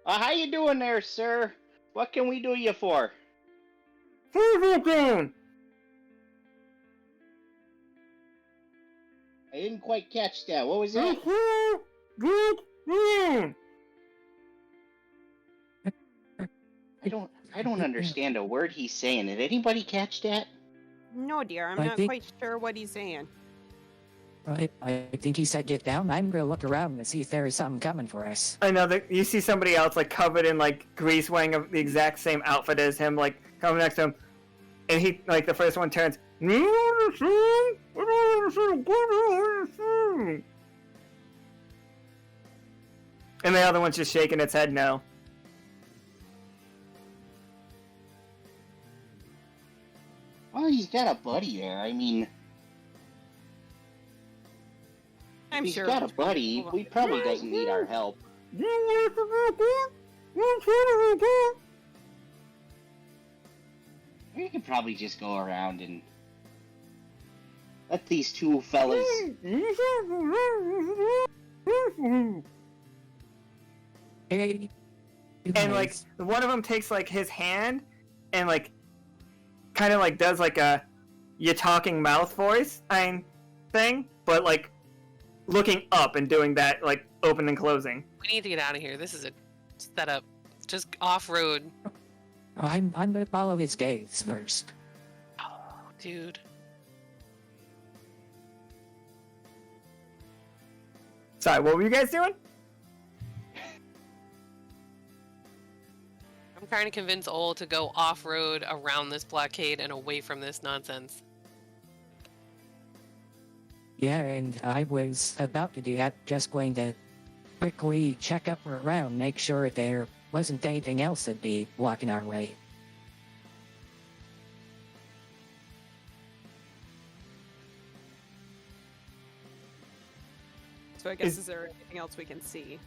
How you doing there, sir? What can we do you for? I didn't quite catch that. What was that? I don't understand a word he's saying. Did anybody catch that? No, dear, I'm I not think- quite sure what he's saying. I think he said get down. I'm gonna look around and see if there is something coming for us. know that you see somebody else like covered in like grease wearing the exact same outfit as him, like coming next to him, and he like the first one turns. And the other one's just shaking its head no. Well, he's got a buddy there. I mean, I'm he's sure. got a buddy. He probably doesn't need our help. We could probably just go around and let these two fellas. Hey, And like one of them takes like his hand and like kind of like does like a you talking mouth voice thing, but like looking up and doing that like open and closing. We need to get out of here. This is a setup. Just off-road. I'm gonna follow his gaze first. Oh, dude. Sorry, what were you guys doing? I'm trying to convince Ol to go off-road around this blockade and away from this nonsense. Yeah, and I was about to do that, just going to quickly check up around, make sure there wasn't anything else that'd be blocking our way. So I guess is there anything else we can see?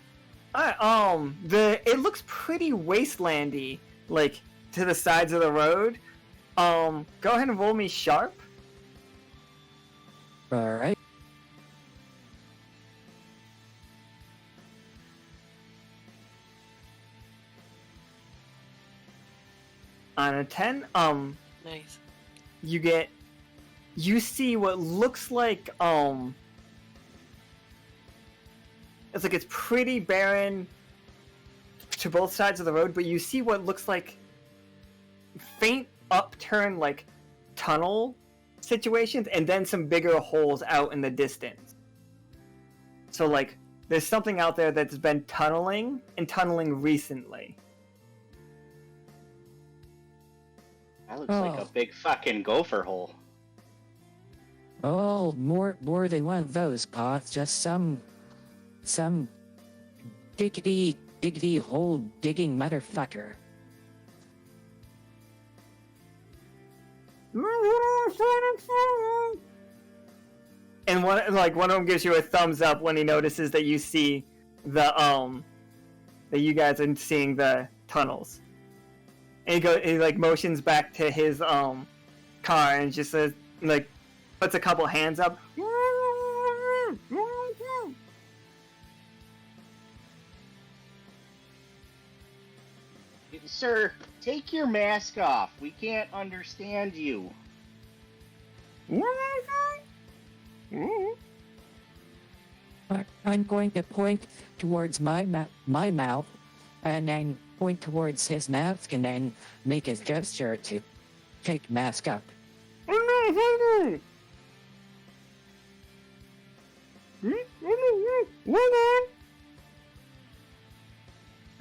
It looks pretty wastelandy, like to the sides of the road. Go ahead and roll me sharp. Alright. On a 10, Nice. you see what looks like, it's pretty barren to both sides of the road, but you see what looks like faint upturn, like, tunnel situations, and then some bigger holes out in the distance. So, like, there's something out there that's been tunneling recently. That looks like a big fucking gopher hole. Oh, more than one of those, Poth. Just some diggity hole digging motherfucker. And one of them gives you a thumbs up when he notices that you see that you guys are seeing the tunnels. And he like motions back to his car and just says, like, puts a couple hands up. Sir, take your mask off. We can't understand you. I'm going to point towards my mouth, and then point towards his mask, and then make a gesture to take mask up.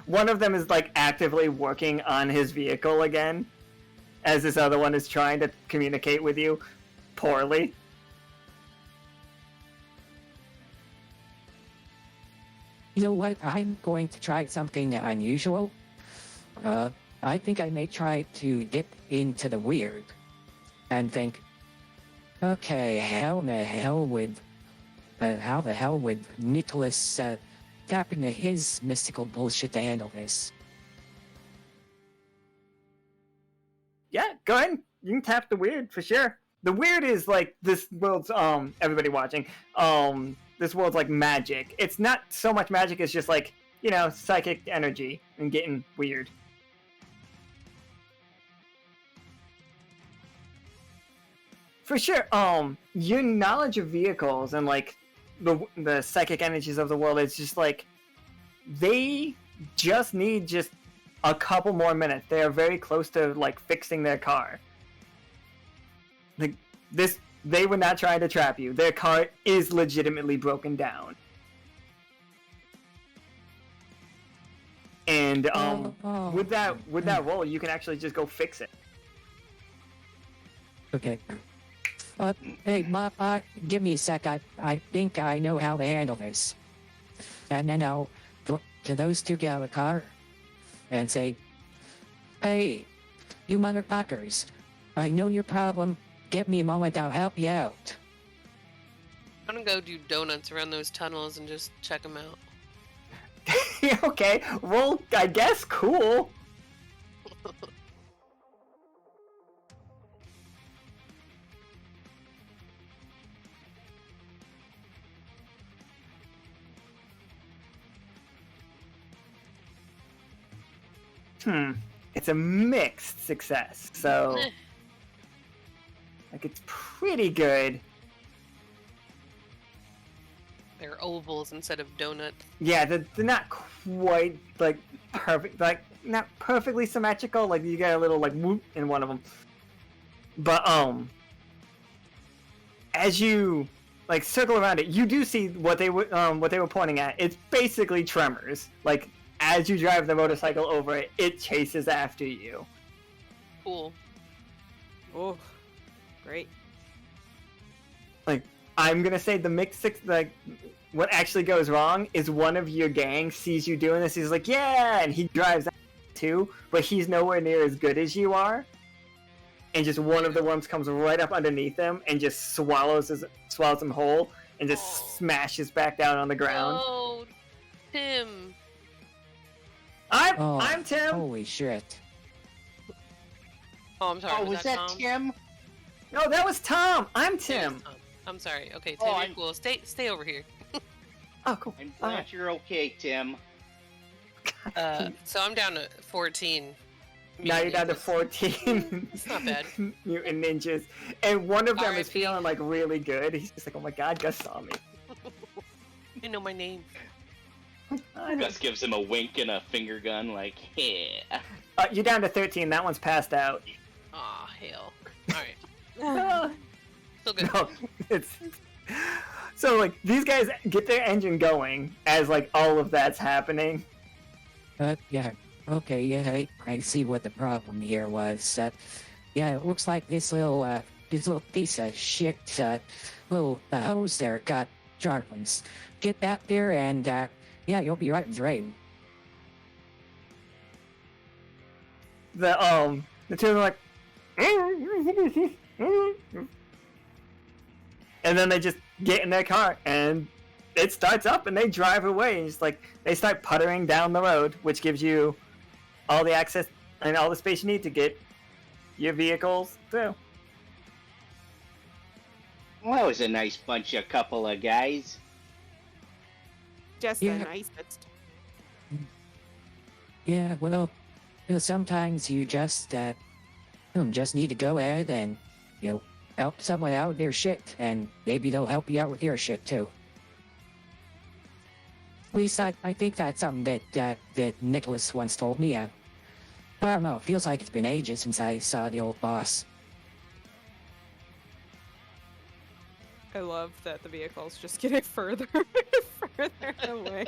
One of them is like actively working on his vehicle again. as this other one is trying to communicate with you poorly. You know what? I'm going to try something unusual. I think I may try to dip into the weird and think, okay, how the hell would Nicholas tap into his mystical bullshit to handle this? Yeah, go ahead. You can tap the weird for sure. The weird is like this world's everybody watching. This world's like magic. It's not so much magic, it's just like, you know, psychic energy and getting weird. For sure, your knowledge of vehicles and like the psychic energies of the world is just like they just need just a couple more minutes. They are very close to like fixing their car. Like this, they were not trying to trap you. Their car is legitimately broken down. And with that roll, you can actually just go fix it. Okay. Hey, give me a sec. I think I know how to handle this. And then I'll go to those two get out of the car and say, hey, you motherfuckers, I know your problem. Give me a moment, I'll help you out. I'm gonna go do donuts around those tunnels and just check them out. Okay, well, I guess cool. It's a mixed success, so like it's pretty good. They're ovals instead of donuts. Yeah, they're not quite like perfect, like not perfectly symmetrical. Like you get a little like whoop in one of them, but as you like circle around it, you do see what they were pointing at. It's basically tremors. Like as you drive the motorcycle over it, it chases after you. Cool. Oh, great. Like I'm gonna say the mix like what actually goes wrong is one of your gang sees you doing this. He's like, yeah, and he drives out too, but he's nowhere near as good as you are. And just one of the worms comes right up underneath him and just swallows him whole and just smashes back down on the ground. Oh, Tim. I'm Tim. Holy shit. Oh, I'm sorry. Oh, was that Tom? Tim? No, that was Tom. I'm Tim. Tom. I'm sorry. Okay, Tim, Oh, you're cool. Stay over here. Oh, cool. I'm glad you're okay, Tim. So I'm down to 14. Now you're down to ninjas. 14 It's not bad. mutant ninjas, and one of them is RIP. feeling like really good. He's just like, oh my god, Gus saw me. You know my name. Gus gives him a wink and a finger gun, like, yeah. You're down to 13. That one's passed out. Aw, hell. Alright. Still good. No, it's so like these guys get their engine going as like all of that's happening. Yeah. Okay, yeah, I see what the problem here was. Yeah, it looks like this little piece of shit, little hose there got sharpens. Get back there and, yeah, you'll be right in the rain. The two of them are like, and then they just get in their car and it starts up and they drive away and just like they start puttering down the road, which gives you all the access and all the space you need to get your vehicles through. Well, that was a nice couple of guys. Just Yeah. the nicest. Yeah, well, sometimes you just need to go ahead and, help someone out with their shit, and maybe they'll help you out with your shit, too. At least I think that's something that Nicholas once told me. I don't know, it feels like it's been ages since I saw the old boss. I love that the vehicle's just getting further and further away.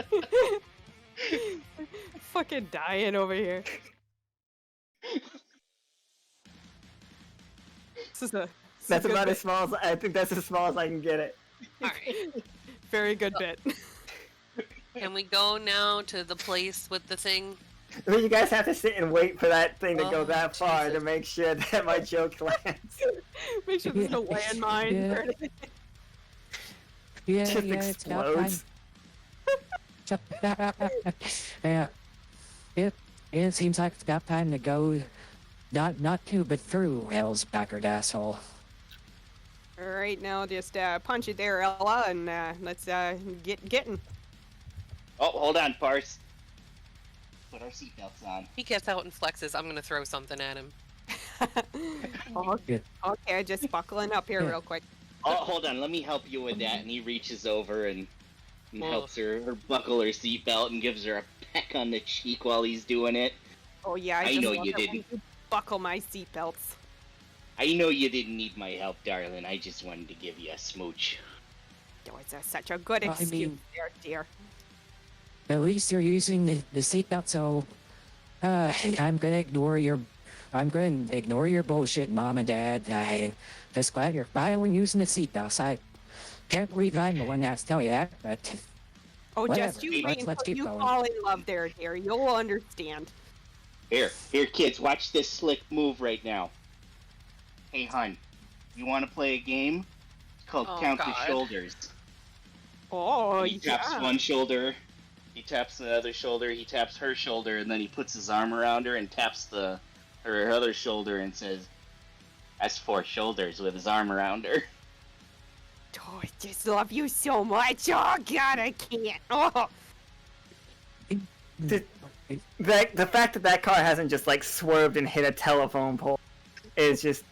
Fucking dying over here. This is a That's good about bit. as small as I think. That's as small as I can get it. All right. Very good bit. Can we go now to the place with the thing? I mean, you guys have to sit and wait for that thing to go Oh, that far to Jesus. make sure that my joke lands. Make sure there's no landmine Yeah. or anything. Yeah, Just yeah, it's about time. explodes. Yeah. It seems like it's about time to go. Not to, but through hell's backward asshole. All right, now just punch it there, Ella, and let's get getting. Oh, hold on, Parse. Put our seatbelts on. He gets out and flexes. I'm gonna throw something at him. Okay, just buckling up here Yeah. real quick. Oh, hold on. Let me help you with that. And he reaches over and Whoa. helps her buckle her seatbelt and gives her a peck on the cheek while he's doing it. Oh yeah, I just know love you it when didn't. you buckle my seatbelts. I know you didn't need my help, darling. I just wanted to give you a smooch. Oh, it's such a good Well, I excuse mean- there, dear. At least you're using the seatbelt, so I'm gonna ignore your bullshit, Mom and Dad. I just glad you're finally using the seatbelts. I can't believe I'm the one that's telling you that, but Oh, whatever. just you Let's wait until keep you going. fall in love there, dear. You'll understand. Here, kids. Watch this slick move right now. Hey, hun. You want to play a game? It's called Oh, Count God. the Shoulders. Oh, He taps yeah. one shoulder, he taps the other shoulder, he taps her shoulder, and then he puts his arm around her and taps her other shoulder and says, "That's 4 shoulders," with his arm around her. Oh, I just love you so much. Oh, God, I can't. Oh. The fact that car hasn't just like swerved and hit a telephone pole is just.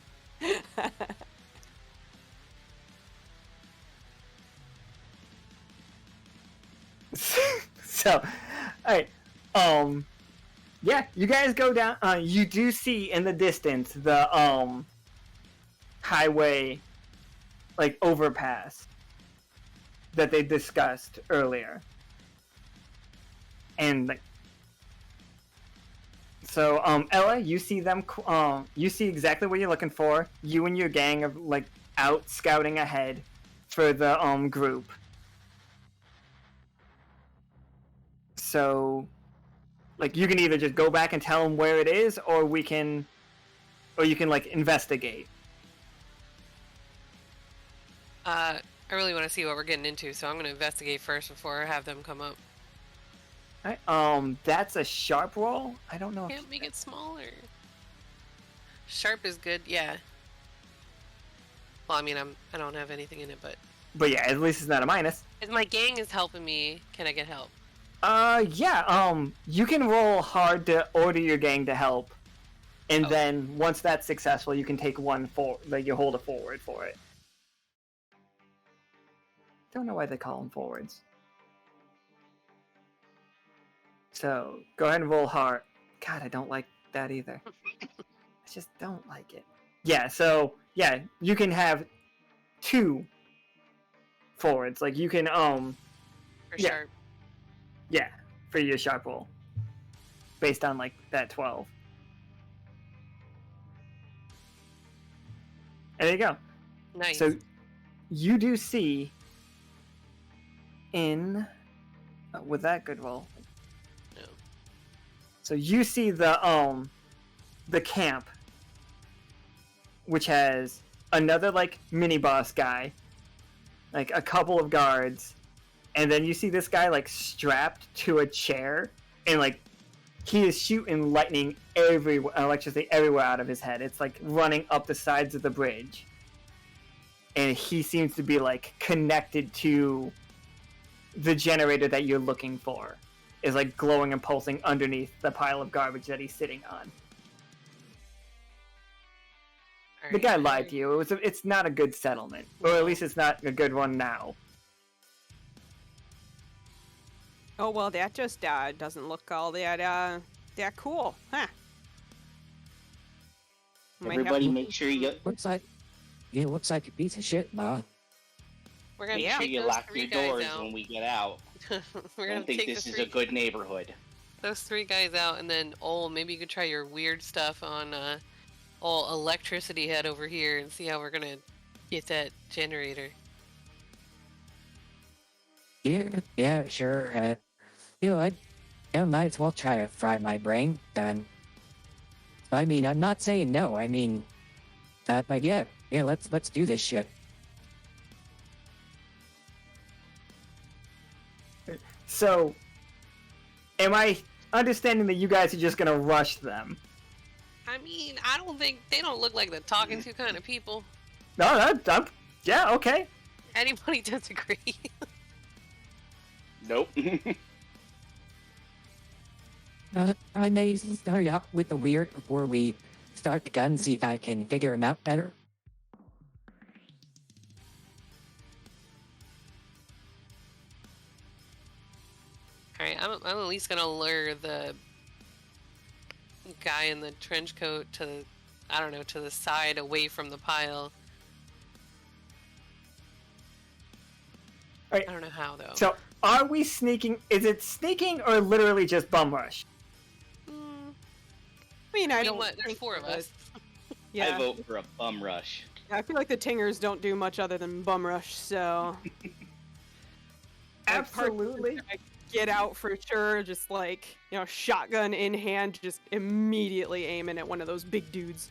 So, alright, yeah, you guys go down, you do see in the distance the, highway, like, overpass that they discussed earlier. And, like, so, Ella, you see them, you see exactly what you're looking for. You and your gang are, like, out scouting ahead for the, group. So, like, you can either just go back and tell them where it is, or you can, like, investigate. I really want to see what we're getting into, so I'm gonna investigate first before I have them come up. Alright, that's a sharp roll. I don't know if Can't make it smaller. Sharp is good, yeah. Well, I mean, I don't have anything in it, but yeah, at least it's not a minus. if my gang is helping me, can I get help? Yeah, you can roll hard to order your gang to help. And Oh. then, once that's successful, you can take one like, you hold a forward for it. Don't know why they call them forwards. So, go ahead and roll hard. God, I don't like that either. I just don't like it. Yeah, so, yeah, you can have 2 forwards. Like, you can, For Yeah. sharp. yeah, for your sharp roll. Based on, like, that 12. And there you go. Nice. So, you do see in... with that good roll. No. So you see the camp, which has another, like, mini-boss guy, like, a couple of guards, and then you see this guy, like, strapped to a chair, and, like, he is shooting electricity everywhere out of his head. It's, like, running up the sides of the bridge. And he seems to be, like, connected to the generator that you're looking for. Is, like, glowing and pulsing underneath the pile of garbage that he's sitting on. The guy lied to you. It's not a good settlement. Or at least it's not a good one now. Oh, well, that just doesn't look all that cool, huh? Might have Everybody to- make sure you looks like a piece of shit, Ma. We're gonna Yeah. make sure take you those lock 3 your guys doors out. when we get out. We're I gonna don't think take this the is 3 a good neighborhood. those 3 guys out, and then maybe you could try your weird stuff on all electricity head over here and see how we're gonna get that generator. Yeah, sure. I might as well try to fry my brain, then. I mean, I'm not saying no, I mean... but yeah, let's do this shit. So, am I understanding that you guys are just gonna rush them? I mean, I don't think they don't look like the talking to kind of people. No, yeah, okay. Anybody disagree? Nope. I may start out with the weird before we start the gun, see if I can figure him out better. Alright, I'm at least gonna lure the guy in the trench coat to the, I don't know, to the side away from the pile. Alright. I don't know how though. So, are we sneaking? Is it sneaking or literally just bum rush? I mean, I I mean, don't. what? There's think 4 of that- us. Yeah, I vote for a bum rush. I feel like the Tingers don't do much other than bum rush, so Absolutely. get out for sure. Just like, you know, shotgun in hand, just immediately aiming at one of those big dudes.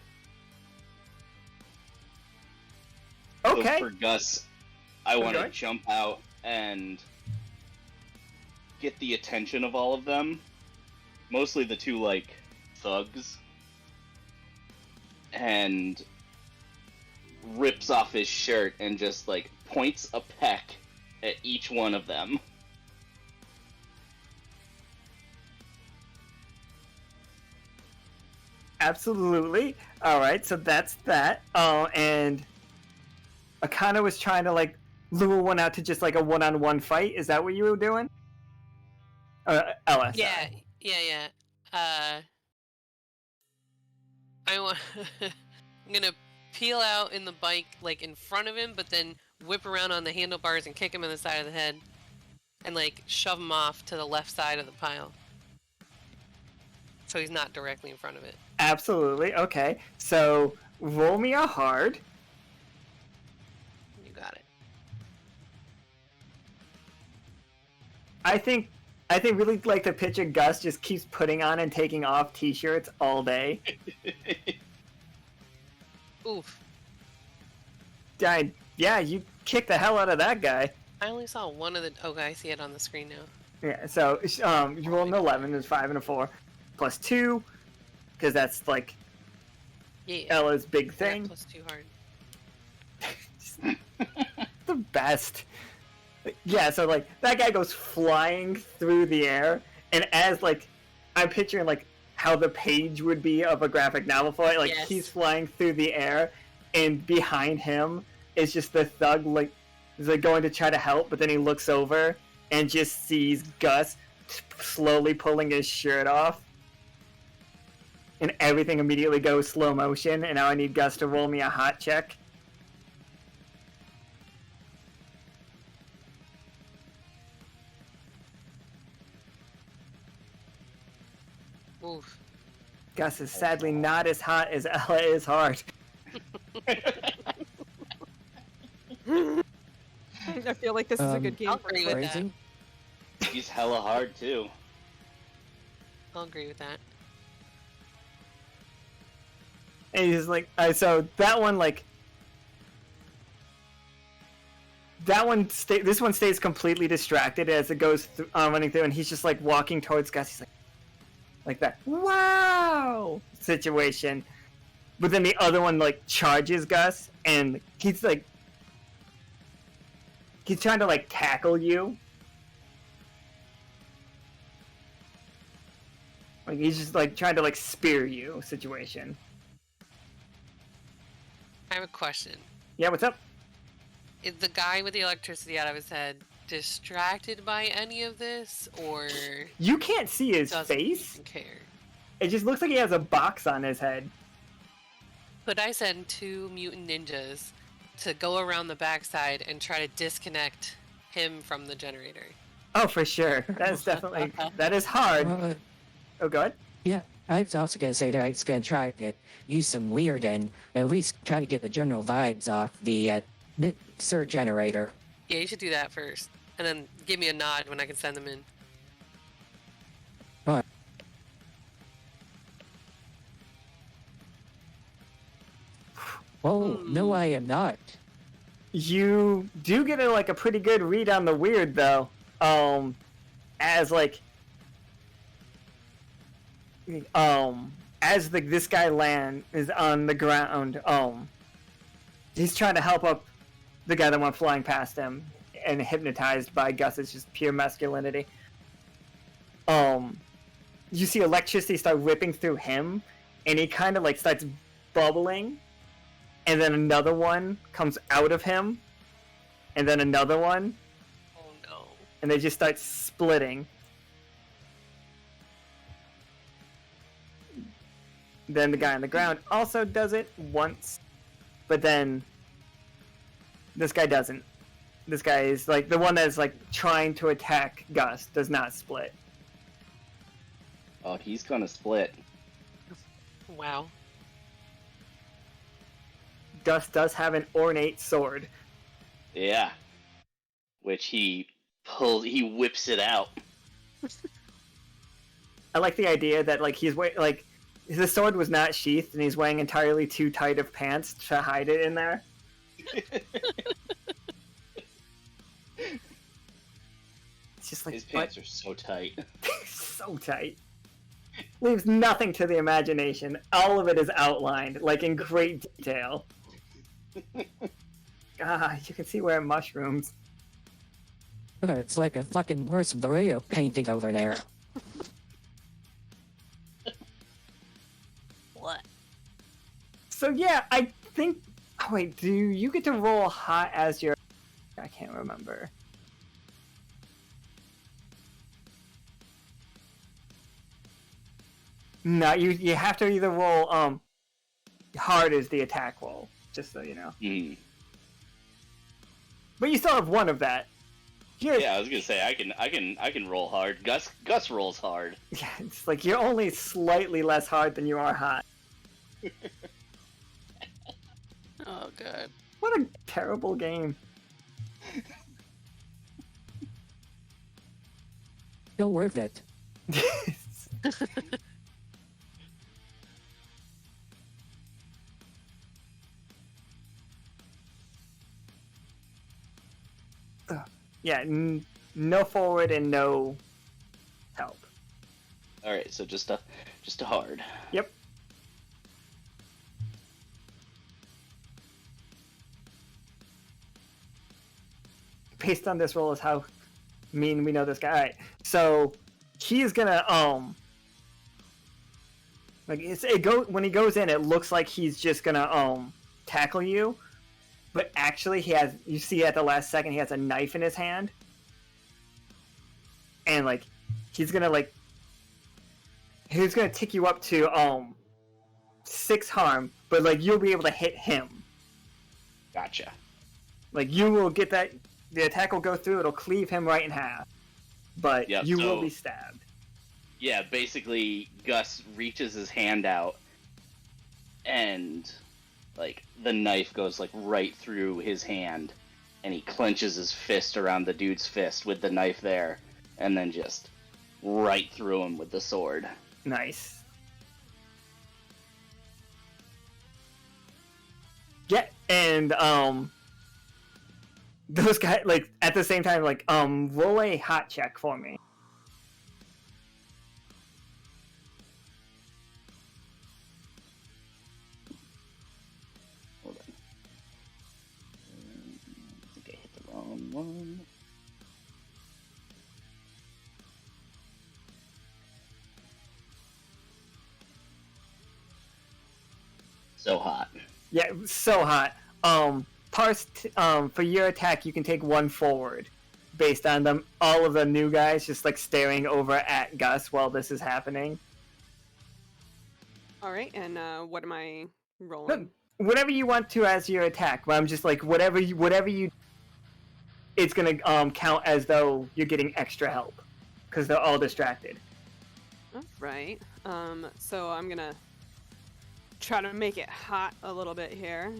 Okay. So for Gus, I want to Okay. jump out and get the attention of all of them. Mostly the 2, like, thugs. And rips off his shirt and just, like, points a peck at each one of them. Absolutely. All right, so that's that. Oh, and Akhana was trying to like lure one out to just like a one-on-one fight. Is that what you were doing? LS. Yeah. I want. I'm gonna peel out in the bike, like in front of him, but then whip around on the handlebars and kick him in the side of the head, and like shove him off to the left side of the pile, so he's not directly in front of it. Absolutely. Okay. So roll me a hard. You got it. I think really like the picture Gus just keeps putting on and taking off t-shirts all day. Oof. Yeah, you kicked the hell out of that guy. I only saw one of the. Okay, I see it on the screen now. Yeah, so you rolled an 11, there's 5 and a 4. Plus 2, because that's like Yeah. Ella's big Yeah, thing. plus 2 hard. The best. Yeah, so like that guy goes flying through the air, and as like I'm picturing like how the page would be of a graphic novel for it, like Yes. he's flying through the air, and behind him is just the thug like is like going to try to help, but then he looks over and just sees Gus slowly pulling his shirt off, and everything immediately goes slow motion. And now I need Gus to roll me a hot check. Oof. Gus is sadly not as hot as Ella is hard. I feel like this is a good game I'll for agree with that. Crazy. He's hella hard, too. I'll agree with that. And he's like, so that one, like, this one stays completely distracted as it goes running through, and he's just like walking towards Gus. He's like that, wow situation. But then the other one like charges Gus, and he's trying to like tackle you. Like he's just like trying to like spear you situation. I have a question. Yeah, what's up? Is the guy with the electricity out of his head distracted by any of this, or You can't see his doesn't face. even care? It just looks like he has a box on his head. Could I send 2 mutant ninjas to go around the backside and try to disconnect him from the generator? Oh, for sure. That is definitely that is hard. Oh, go ahead. Yeah, I was also gonna say that I was gonna try to use some weird and at least try to get the general vibes off the mixer generator. Yeah, you should do that first, and then give me a nod when I can send them in. Alright. Oh, no, I am not. You do get a pretty good read on the weird though. As this guy is on the ground, he's trying to help up the guy that went flying past him and hypnotized by Gus's just pure masculinity. You see electricity start ripping through him, and he kind of starts bubbling, and then another one comes out of him, and then another one, Oh no. and they just start splitting. Then the guy on the ground also does it once, but then this guy doesn't. This guy is the one that's trying to attack Gus does not split. Oh, he's gonna split. Wow. Gus does have an ornate sword. Yeah. Which he whips it out. I like the idea that he's the sword was not sheathed and he's wearing entirely too tight of pants to hide it in there. It's just His pants are so tight. so tight. Leaves nothing to the imagination. All of it is outlined, in great detail. You can see where it mushrooms. It's like a fucking worse Mario painting over there. What? So yeah, I think... Oh wait, do you get to roll hot as your... I can't remember. No, you have to either roll hard as the attack roll, just so you know. Mm. But you still have one of that. Yeah, I was gonna say I can roll hard. Gus rolls hard. Yeah, it's you're only slightly less hard than you are hot. Oh god. What a terrible game. Still worth it. Yeah, no forward and no help. All right, so just a hard. Yep. Based on this roll is how mean we know this guy. Alright, so he's gonna when he goes in, it looks like he's just gonna tackle you, but actually you see at the last second he has a knife in his hand, and he's gonna tick you up to 6 harm, but you'll be able to hit him. Gotcha. You will get that. The attack will go through, it'll cleave him right in half. But Yep, you will so- be stabbed. Yeah, basically Gus reaches his hand out and the knife goes right through his hand, and he clenches his fist around the dude's fist with the knife there, and then just right through him with the sword. Nice. Yeah, and those guys at the same time roll a hot check for me. Hold on. I think I hit the wrong one. So hot. Yeah, so hot. Parse, for your attack, you can take 1 forward, based on all of the new guys just staring over at Gus while this is happening. All right, and what am I rolling? Whatever you want to as your attack. But I'm just whatever you, it's gonna count as though you're getting extra help, because they're all distracted. All right. So I'm gonna try to make it hot a little bit here.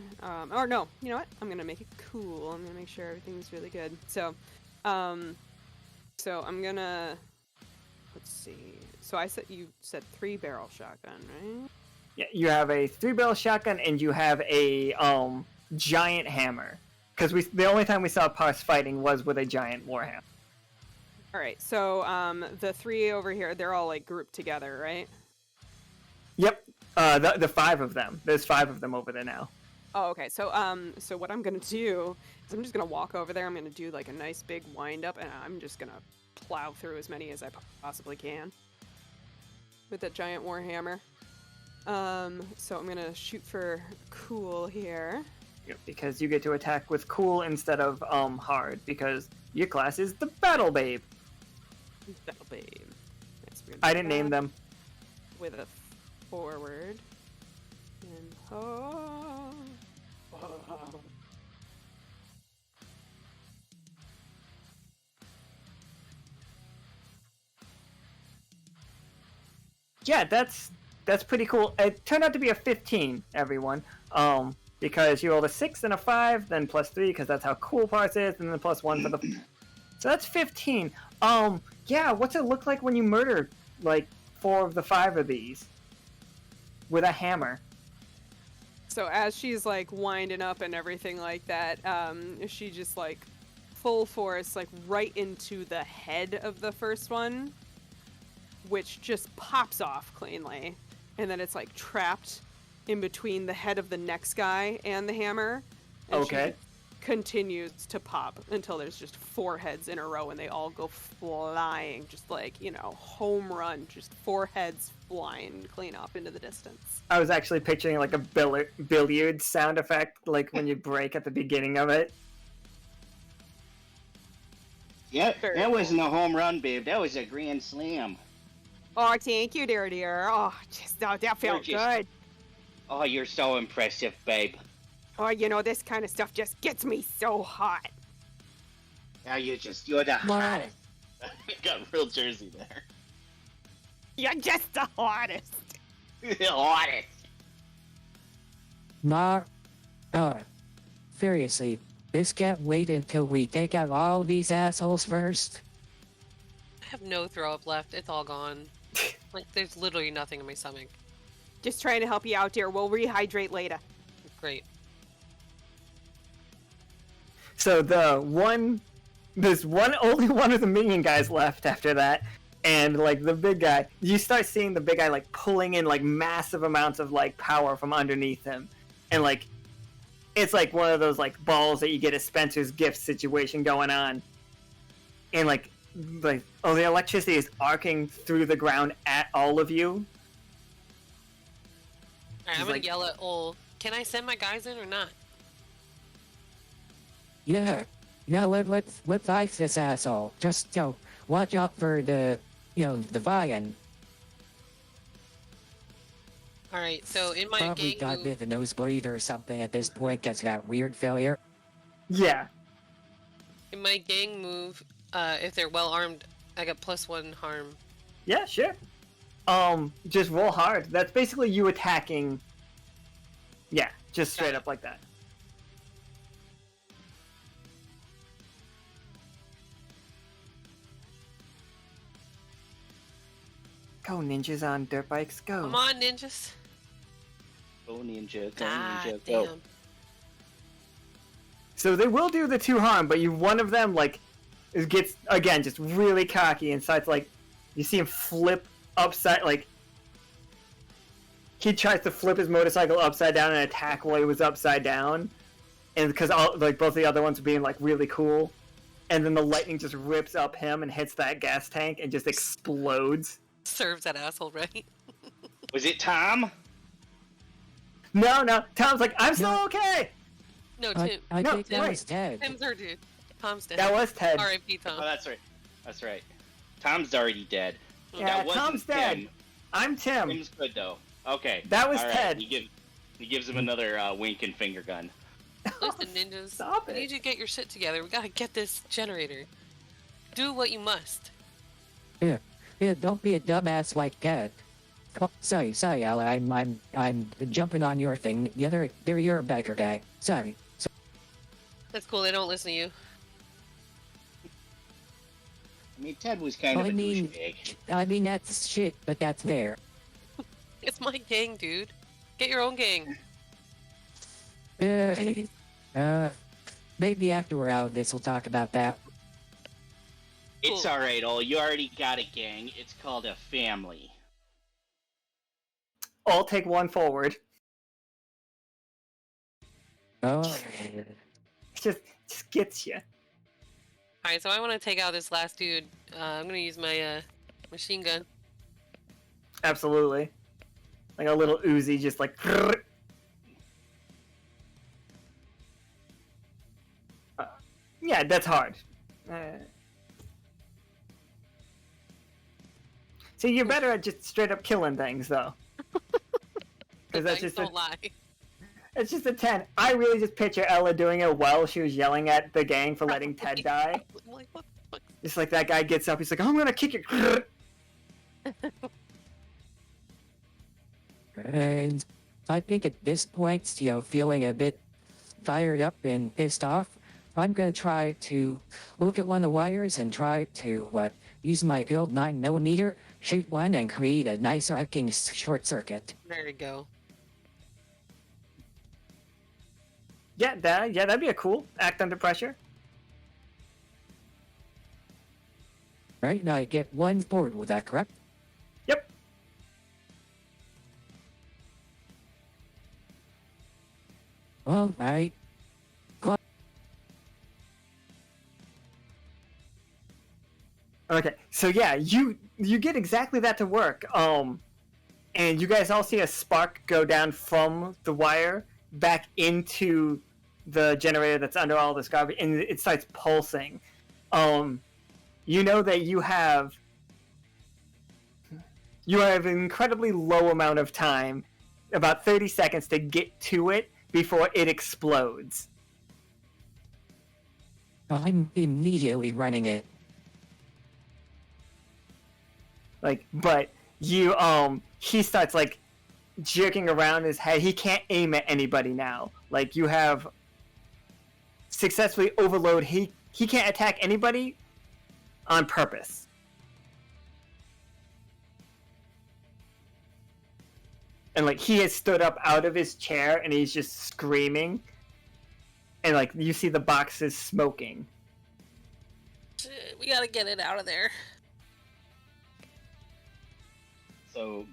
Or no, you know what? I'm gonna make it cool. I'm gonna make sure everything's really good. So I'm gonna, let's see. So you said 3-barrel shotgun, right? Yeah, you have a 3-barrel shotgun and you have a giant hammer. Because the only time we saw Parse fighting was with a giant warhammer. All right. So the 3 over here, they're all like grouped together, right? Yep. The 5 of them. There's 5 of them over there now. Oh, okay. So so what I'm gonna do is I'm just gonna walk over there. I'm gonna do like a nice big wind up, and I'm just gonna plow through as many as I possibly can with that giant warhammer. So I'm gonna shoot for cool here. Yep, because you get to attack with cool instead of hard, because your class is the Battle Babe. Battle babe. Nice, we're gonna I do didn't name that them. with a forward. And Yeah, that's pretty cool. It turned out to be a 15, everyone. Because you rolled a 6 and a 5, then plus 3, because that's how cool Parse is, and then plus 1 for the... So that's 15. Yeah, what's it look like when you murder, like, 4 of the 5 of these? With a hammer. So as she's like winding up and everything like that, she just like full force like right into the head of the first one, which just pops off cleanly, and then it's like trapped in between the head of the next guy and the hammer. And Okay. She continues to pop until there's just 4 heads in a row and they all go flying, just like, you know, home run, just 4 heads flying clean up into the distance. I was actually picturing like a billiard sound effect, like when you break at the beginning of it. Yep, Very that cool. wasn't a home run, babe. That was a grand slam. Oh, thank you, dear. Oh, that felt just- good. Oh, you're so impressive, babe. Oh, you know, this kind of stuff just gets me so hot. Now you're the Wow. hottest. Got real Jersey there. You're just the hottest. The hottest. Mar. Seriously, this can't wait until we take out all these assholes first. I have no throw up left. It's all gone. Like, there's literally nothing in my stomach. Just trying to help you out, dear. We'll rehydrate later. Great. So there's only one of the minion guys left after that, and like the big guy, you start seeing the big guy like pulling in like massive amounts of like power from underneath him, and like it's like one of those like balls that you get a Spencer's gift situation going on, and like the electricity is arcing through the ground at all of you. Alright, I'm He's gonna like- yell at Ol. Can I send my guys in or not? Yeah. Now let's ice this asshole. Just watch out for the Vian. Alright, so in my Probably gang got move, bit the nosebleed or something at this point because that weird failure. Yeah. in my gang move, if they're well armed, I got +1 harm. Yeah, sure. Just roll hard. That's basically you attacking. Yeah, just straight up like that. Go ninjas on dirt bikes, go. Come on, ninjas. Go ninja, go God ninja, go. damn. So they will do the 2 harm, but one of them like gets again just really cocky and starts like you see him flip upside like he tries to flip his motorcycle upside down and attack while he was upside down, and because both the other ones are being like really cool, and then the lightning just rips up him and hits that gas tank and just explodes. Serves that asshole right. Was it Tom? No, Tom's like I'm still No. okay. No, I Tim. think that wait. was Ted. Tim's our dude. Tom's dead. That was Ted. R.I.P. Tom. Oh, that's right. That's right. Tom's already dead. Yeah, That wasn't Tom's dead. Tim. I'm Tim. Tim's good though. Okay. That was All right. Ted. He gives him another wink and finger gun. Listen, ninjas. Stop I it. need you to get your shit together. We gotta get this generator. Do what you must. Yeah, don't be a dumbass like that. Oh, sorry, Ella. I'm jumping on your thing. You're a beggar guy. Sorry. That's cool. They don't listen to you. I mean, Ted was kind of a douchebag. I mean, that's shit, but that's fair. It's my gang, dude. Get your own gang. Maybe after we're out of this, we'll talk about that. It's alright, Ol. You already got a gang. It's called a family. All take one forward. Oh, It just gets you. Alright, so I want to take out this last dude. I'm gonna use my machine gun. Absolutely. Like a little Uzi, just like. Yeah, that's hard. So you're better at just straight up killing things, though. Because that's just don't lie. it's just a 10. I really just picture Ella doing it while she was yelling at the gang for letting Ted die. I'm like, what the fuck? Just like that guy gets up, he's like, I'm gonna kick you. and I think at this point, feeling a bit fired up and pissed off, I'm gonna try to look at one of the wires and try to use my build 9mm, shoot one, and create a nice arcing short circuit. There you go. Yeah, that'd be a cool act under pressure. Right, now I get one forward with that, correct? Yep. All right. Okay, so yeah, you get exactly that to work. And you guys all see a spark go down from the wire back into the generator that's under all this garbage, and it starts pulsing. You know that you have an incredibly low amount of time, about 30 seconds, to get to it before it explodes. I'm immediately running it. But you, he starts, jerking around his head. He can't aim at anybody now. You have successfully overload. He can't attack anybody on purpose. And, he has stood up out of his chair, and he's just screaming. And, you see the boxes smoking. Shit, we gotta get it out of there. So,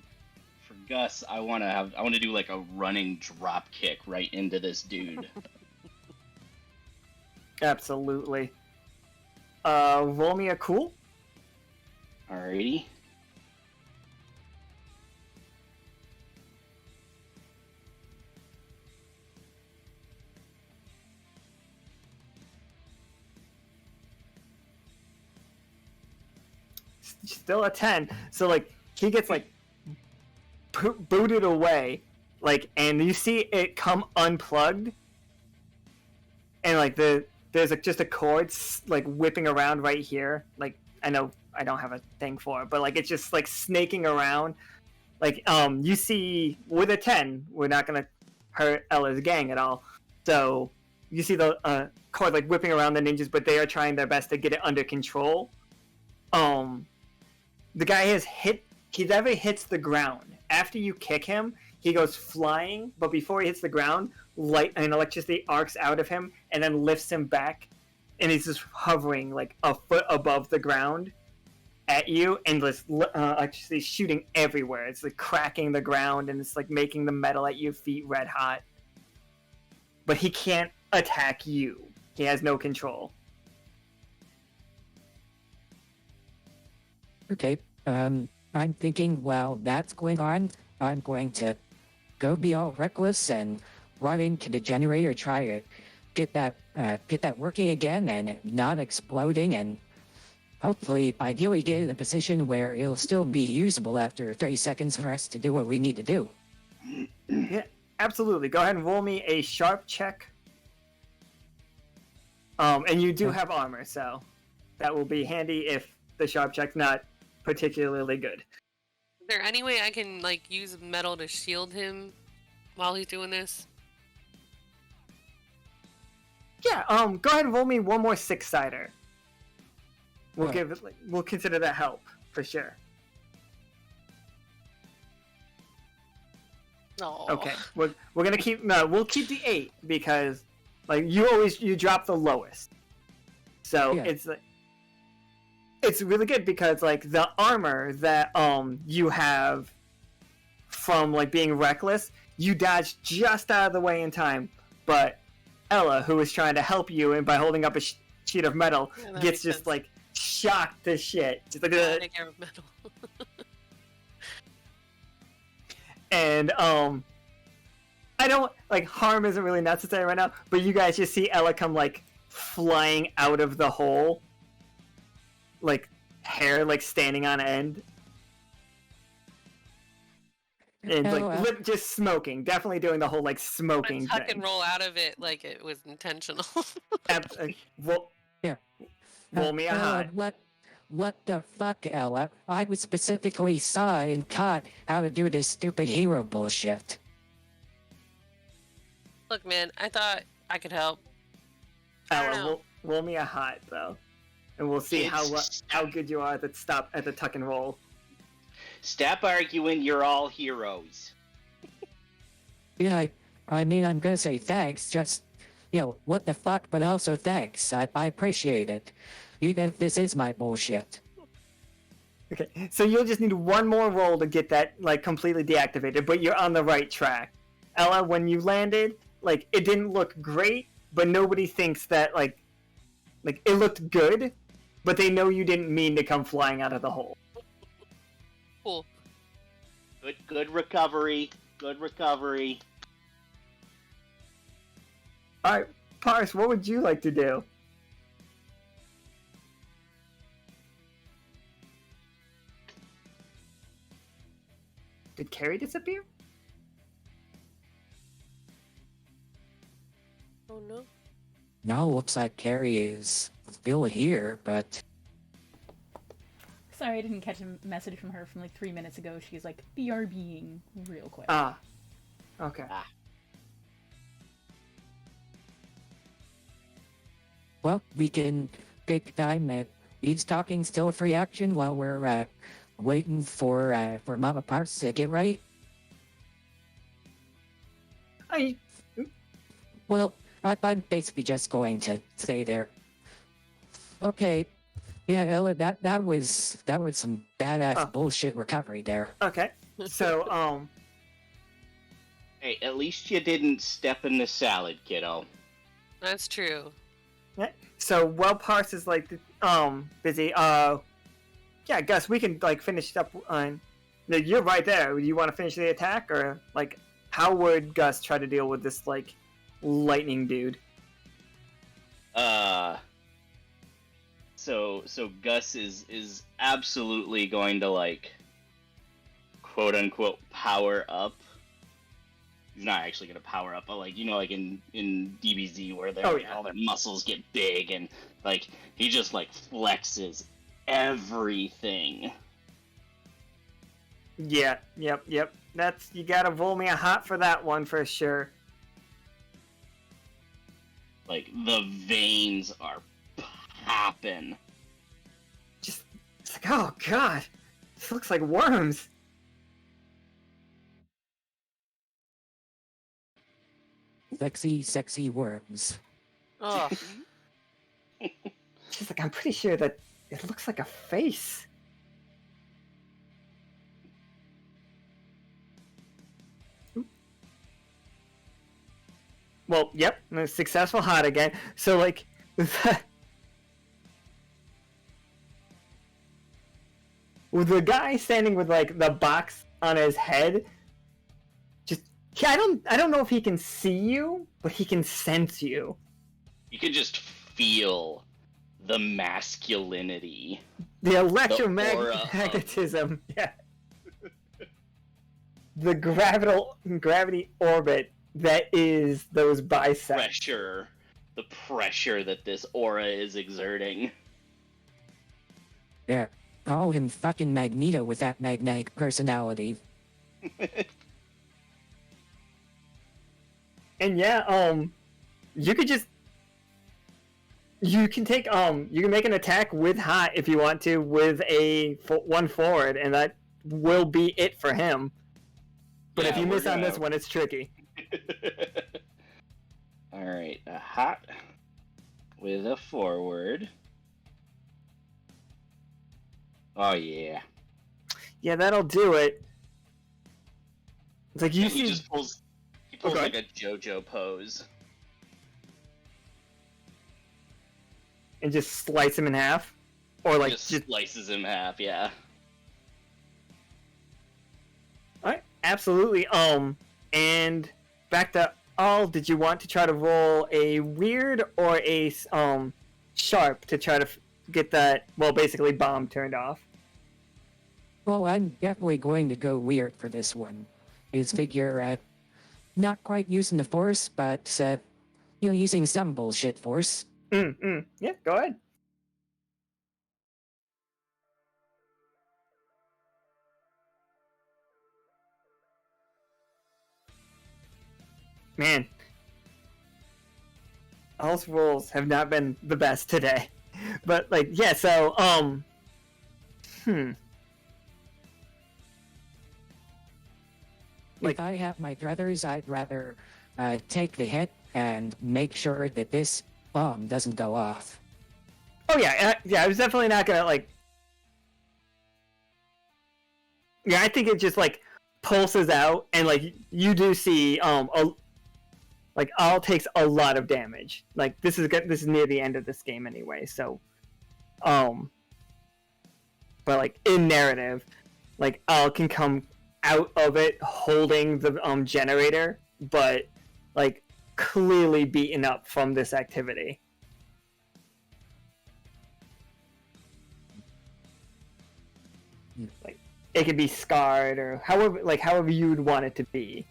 for Gus, I want to do a running drop kick right into this dude. Absolutely. Roll me a cool. Alrighty. Still a 10. So, he gets, booted away, and you see it come unplugged, and, there's, just a cord, whipping around right here. I know I don't have a thing for it, but, it's just, snaking around. You see, with a 10, we're not gonna hurt Ella's gang at all. So, you see the cord, whipping around the ninjas, but they are trying their best to get it under control. The guy he never hits the ground. After you kick him, he goes flying, but before he hits the ground, light and electricity arcs out of him and then lifts him back, and he's just hovering a foot above the ground at you, and just electricity shooting everywhere. It's cracking the ground, and it's making the metal at your feet red hot. But he can't attack you. He has no control. Okay, I'm thinking while that's going on, I'm going to go be all reckless and run into the generator, try to get that working again and not exploding, and hopefully, ideally get in a position where it'll still be usable after 30 seconds for us to do what we need to do. Yeah, absolutely. Go ahead and roll me a sharp check. And you do have armor, so that will be handy if the sharp check's not particularly good. Is there any way I can like use metal to shield him while he's doing this? Yeah, go ahead and roll me one more 6-sider. We'll Okay. give it, we'll consider that help for sure. No. Okay, we're gonna keep we'll keep the 8 because like you drop the lowest, so Yeah. it's really good because like the armor that you have from like being reckless, you dodge just out of the way in time, but Ella, who is trying to help you and by holding up a sheet of metal, Yeah, that gets makes just sense. like shocked to shit. Just like Take care of metal. and I don't like harm isn't really necessary right now, but you guys just see Ella come like flying out of the hole, like hair like standing on end, and like just smoking, definitely doing the whole like smoking Tuck thing. and roll out of it like it was intentional. Roll, Yeah. roll me a high. What the fuck, Ella? I was specifically saw and taught how to do this stupid hero bullshit. Look, man, I thought I could help. I don't Ella, know. roll me a high though, and we'll see how good you are at the tuck and roll. Stop arguing, you're all heroes. Yeah, I mean, I'm gonna say thanks, just, what the fuck, but also thanks. I appreciate it. Even if this is my bullshit. Okay, so you'll just need one more roll to get that like completely deactivated, but you're on the right track. Ella, when you landed, like it didn't look great, but nobody thinks that like it looked good, but they know you didn't mean to come flying out of the hole. Cool. Good recovery. Good recovery. All right, Parse, what would you like to do? Did Keri disappear? Oh no. Now looks like Keri is still here, but Sorry, I didn't catch a message from her from like 3 minutes ago. She's like, BRBing real quick. Ah, okay. well, we can take time at each talking still free action while we're waiting for Mama Parse to get right. Well, I'm basically just going to stay there. Okay. Yeah, Ella, that was some badass bullshit recovery there. Okay. So, Hey, at least you didn't step in the salad, kiddo. That's true. so while Parse is like, busy, yeah, Gus, we can like finish up on. You're right there. You want to finish the attack, or like, how would Gus try to deal with this like lightning dude? So Gus is absolutely going to like quote unquote power up. He's not actually gonna power up, but like like in DBZ where all their muscles get big and like he just like flexes everything. Yeah, yep. That's you gotta roll me a hot for that one for sure. Like the veins are popping. Just it's like, oh god, this looks like worms. Sexy worms. Oh, She's like, I'm pretty sure that it looks like a face. Well, yep, successful hot again. So like, the guy standing with like the box on his head, I don't know if he can see you, but he can sense you. You can just feel the masculinity. The aura of- electromagnetism, yeah. The gravity orbit that is those biceps. The pressure that this aura is exerting. Yeah, call him fucking Magneto with that magnetic personality. And yeah, you could just you can take you can make an attack with hot if you want to with a one forward, and that will be it for him. But Yeah, if you we're miss on gonna- this one, it's tricky. All right, a hot with a forward. Oh yeah. Yeah, that'll do it. It's like you And he see. just pulls. He pulls Okay. like a JoJo pose. And just slice him in half, or like just just slices him in half. Yeah. all right, absolutely. And back to all. Did you want to try to roll a weird or a sharp to try to get that basically bomb turned off? Well, I'm definitely going to go weird for this one. Is figure, not quite using the force, but, using some bullshit force. Yeah, go ahead. Man, All's rolls have not been the best today. But like, yeah, so Like- If I have my druthers, I'd rather, take the hit and make sure that this bomb doesn't go off. oh yeah, I was definitely not gonna like. Yeah, I think it just like pulses out, and like you do see like All takes a lot of damage. Like this is near the end of this game anyway, so but like in narrative, like All can come out of it holding the generator, but like clearly beaten up from this activity. Like it could be scarred or however you would want it to be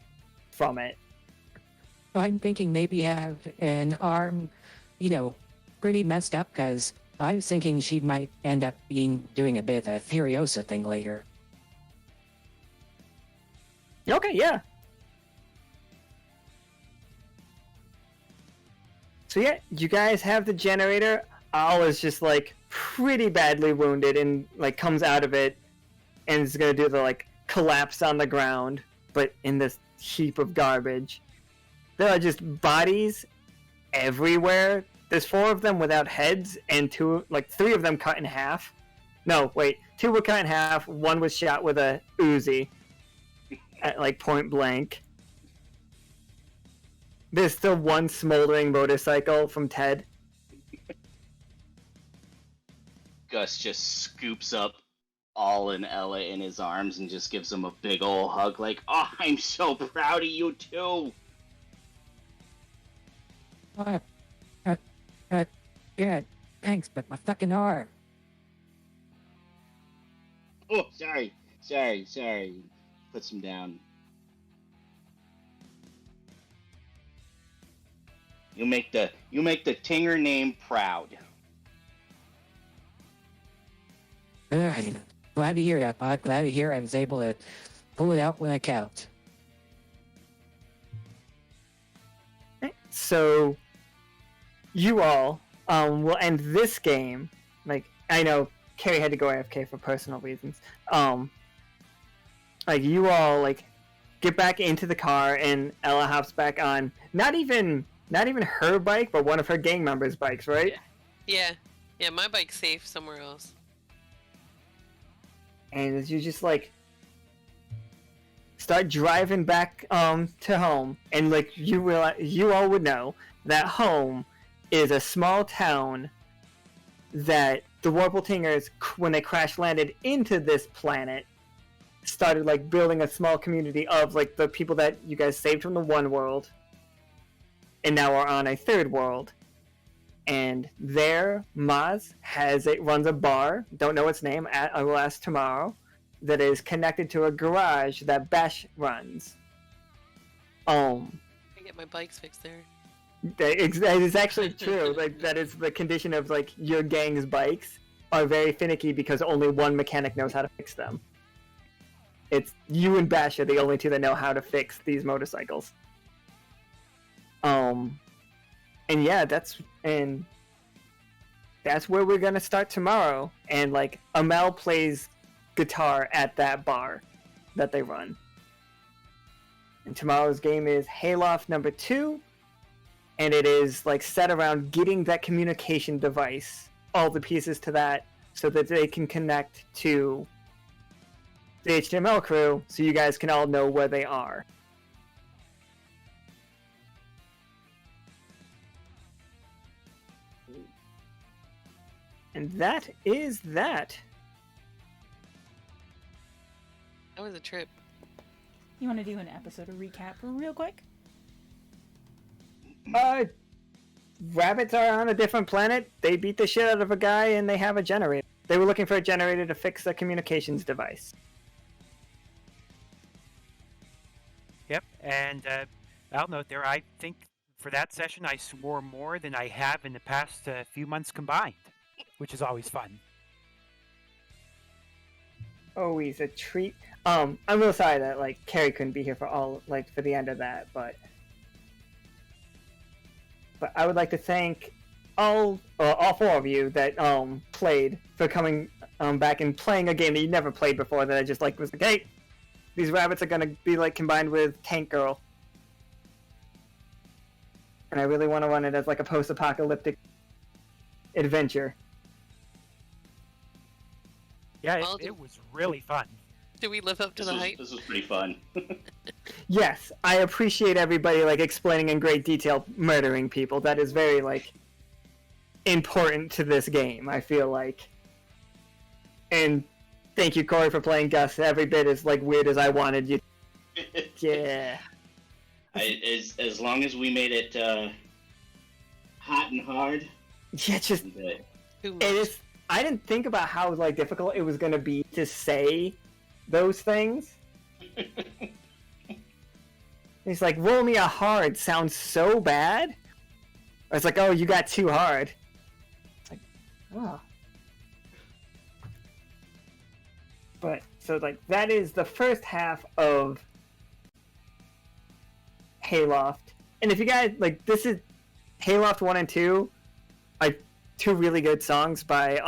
from it. I'm thinking maybe have an arm, pretty messed up, because I was thinking she might end up doing a bit of a Furiosa thing later. Okay, yeah. So yeah, you guys have the generator. Al is just like pretty badly wounded and like comes out of it and is gonna do the like collapse on the ground, but in this heap of garbage. There are just bodies everywhere. There's 4 of them without heads and 3 of them cut in half. No, wait, 2 were cut in half, 1 was shot with a Uzi at like point blank. There's still 1 smoldering motorcycle from Ted. Gus just scoops up All and Ella in his arms and just gives them a big ol' hug, like, "Oh, I'm so proud of you too." Yeah, thanks, but my fucking arm. Oh, sorry. Puts him down. You make the Tinger name proud. Glad to hear that, bud. Glad to hear I was able to pull it out when I count. So, you all will end this game. Like, I know Keri had to go AFK for personal reasons. Like, you all, like, get back into the car, and Ella hops back on, not even her bike, but one of her gang members' bikes, right? Yeah, my bike's safe somewhere else. And as you just, like, start driving back to home, and like you all would know that home is a small town that the Wolpertingers, when they crash landed into this planet, started like building a small community of like the people that you guys saved from the one world and now are on a third world. And there Maz runs a bar, don't know its name, I will ask tomorrow, that is connected to a garage that Bash runs. I get my bikes fixed there. That is actually true. Like that is the condition of like your gang's bikes. are very finicky because only one mechanic knows how to fix them. It's you and Bash are the only two that know how to fix these motorcycles. And yeah, that's where we're gonna start tomorrow. And like Amel plays guitar at that bar that they run. And tomorrow's game is Hayloft number 2, and it is like set around getting that communication device, all the pieces to that, so that they can connect to the HTML crew, so you guys can all know where they are. And that is that. That was a trip. You want to do an episode of recap real quick? Rabbits are on a different planet. They beat the shit out of a guy and they have a generator. They were looking for a generator to fix the communications device. Yep, and I'll note there, I think for that session I swore more than I have in the past few months combined, which is always fun. Always a treat. I'm real sorry that like Keri couldn't be here for for the end of that, but I would like to thank all 4 of you that played for coming back and playing a game that you never played before. That I just like was like, hey, these rabbits are gonna be like combined with Tank Girl, and I really want to run it as like a post-apocalyptic adventure. Yeah, Well, it was really fun. Did we live up to the hype? This was pretty fun. Yes, I appreciate everybody like explaining in great detail murdering people. That is very like important to this game, I feel like. And thank you, Corey, for playing Gus every bit as like weird as I wanted you. Yeah. As long as we made it hot and hard. Yeah, just Too much. it is. I didn't think about how like difficult it was gonna be to say those things. It's like, roll me a hard sounds so bad. Or it's like, oh, you got too hard. It's like, oh. But, so like, that is the first half of Hayloft. And if you guys, like, this is Hayloft 1 and 2, like, 2 really good songs by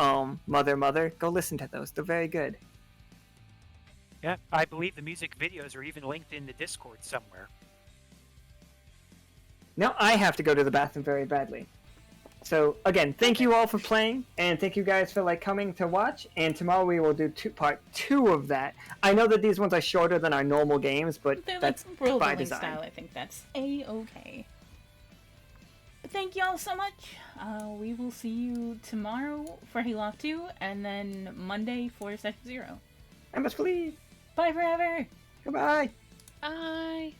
Mother. Go listen to those. They're very good. Yeah, I believe the music videos are even linked in the Discord somewhere. Now I have to go to the bathroom very badly. So again, thank you all for playing, and thank you guys for like coming to watch. And tomorrow we will do part 2 of that. I know that these ones are shorter than our normal games, but They're that's like by role-playing design. style. I think that's a-okay. But thank you all so much. We will see you tomorrow for Hayloft 2, and then Monday for Session 0. I must flee. Bye forever! Goodbye. Bye.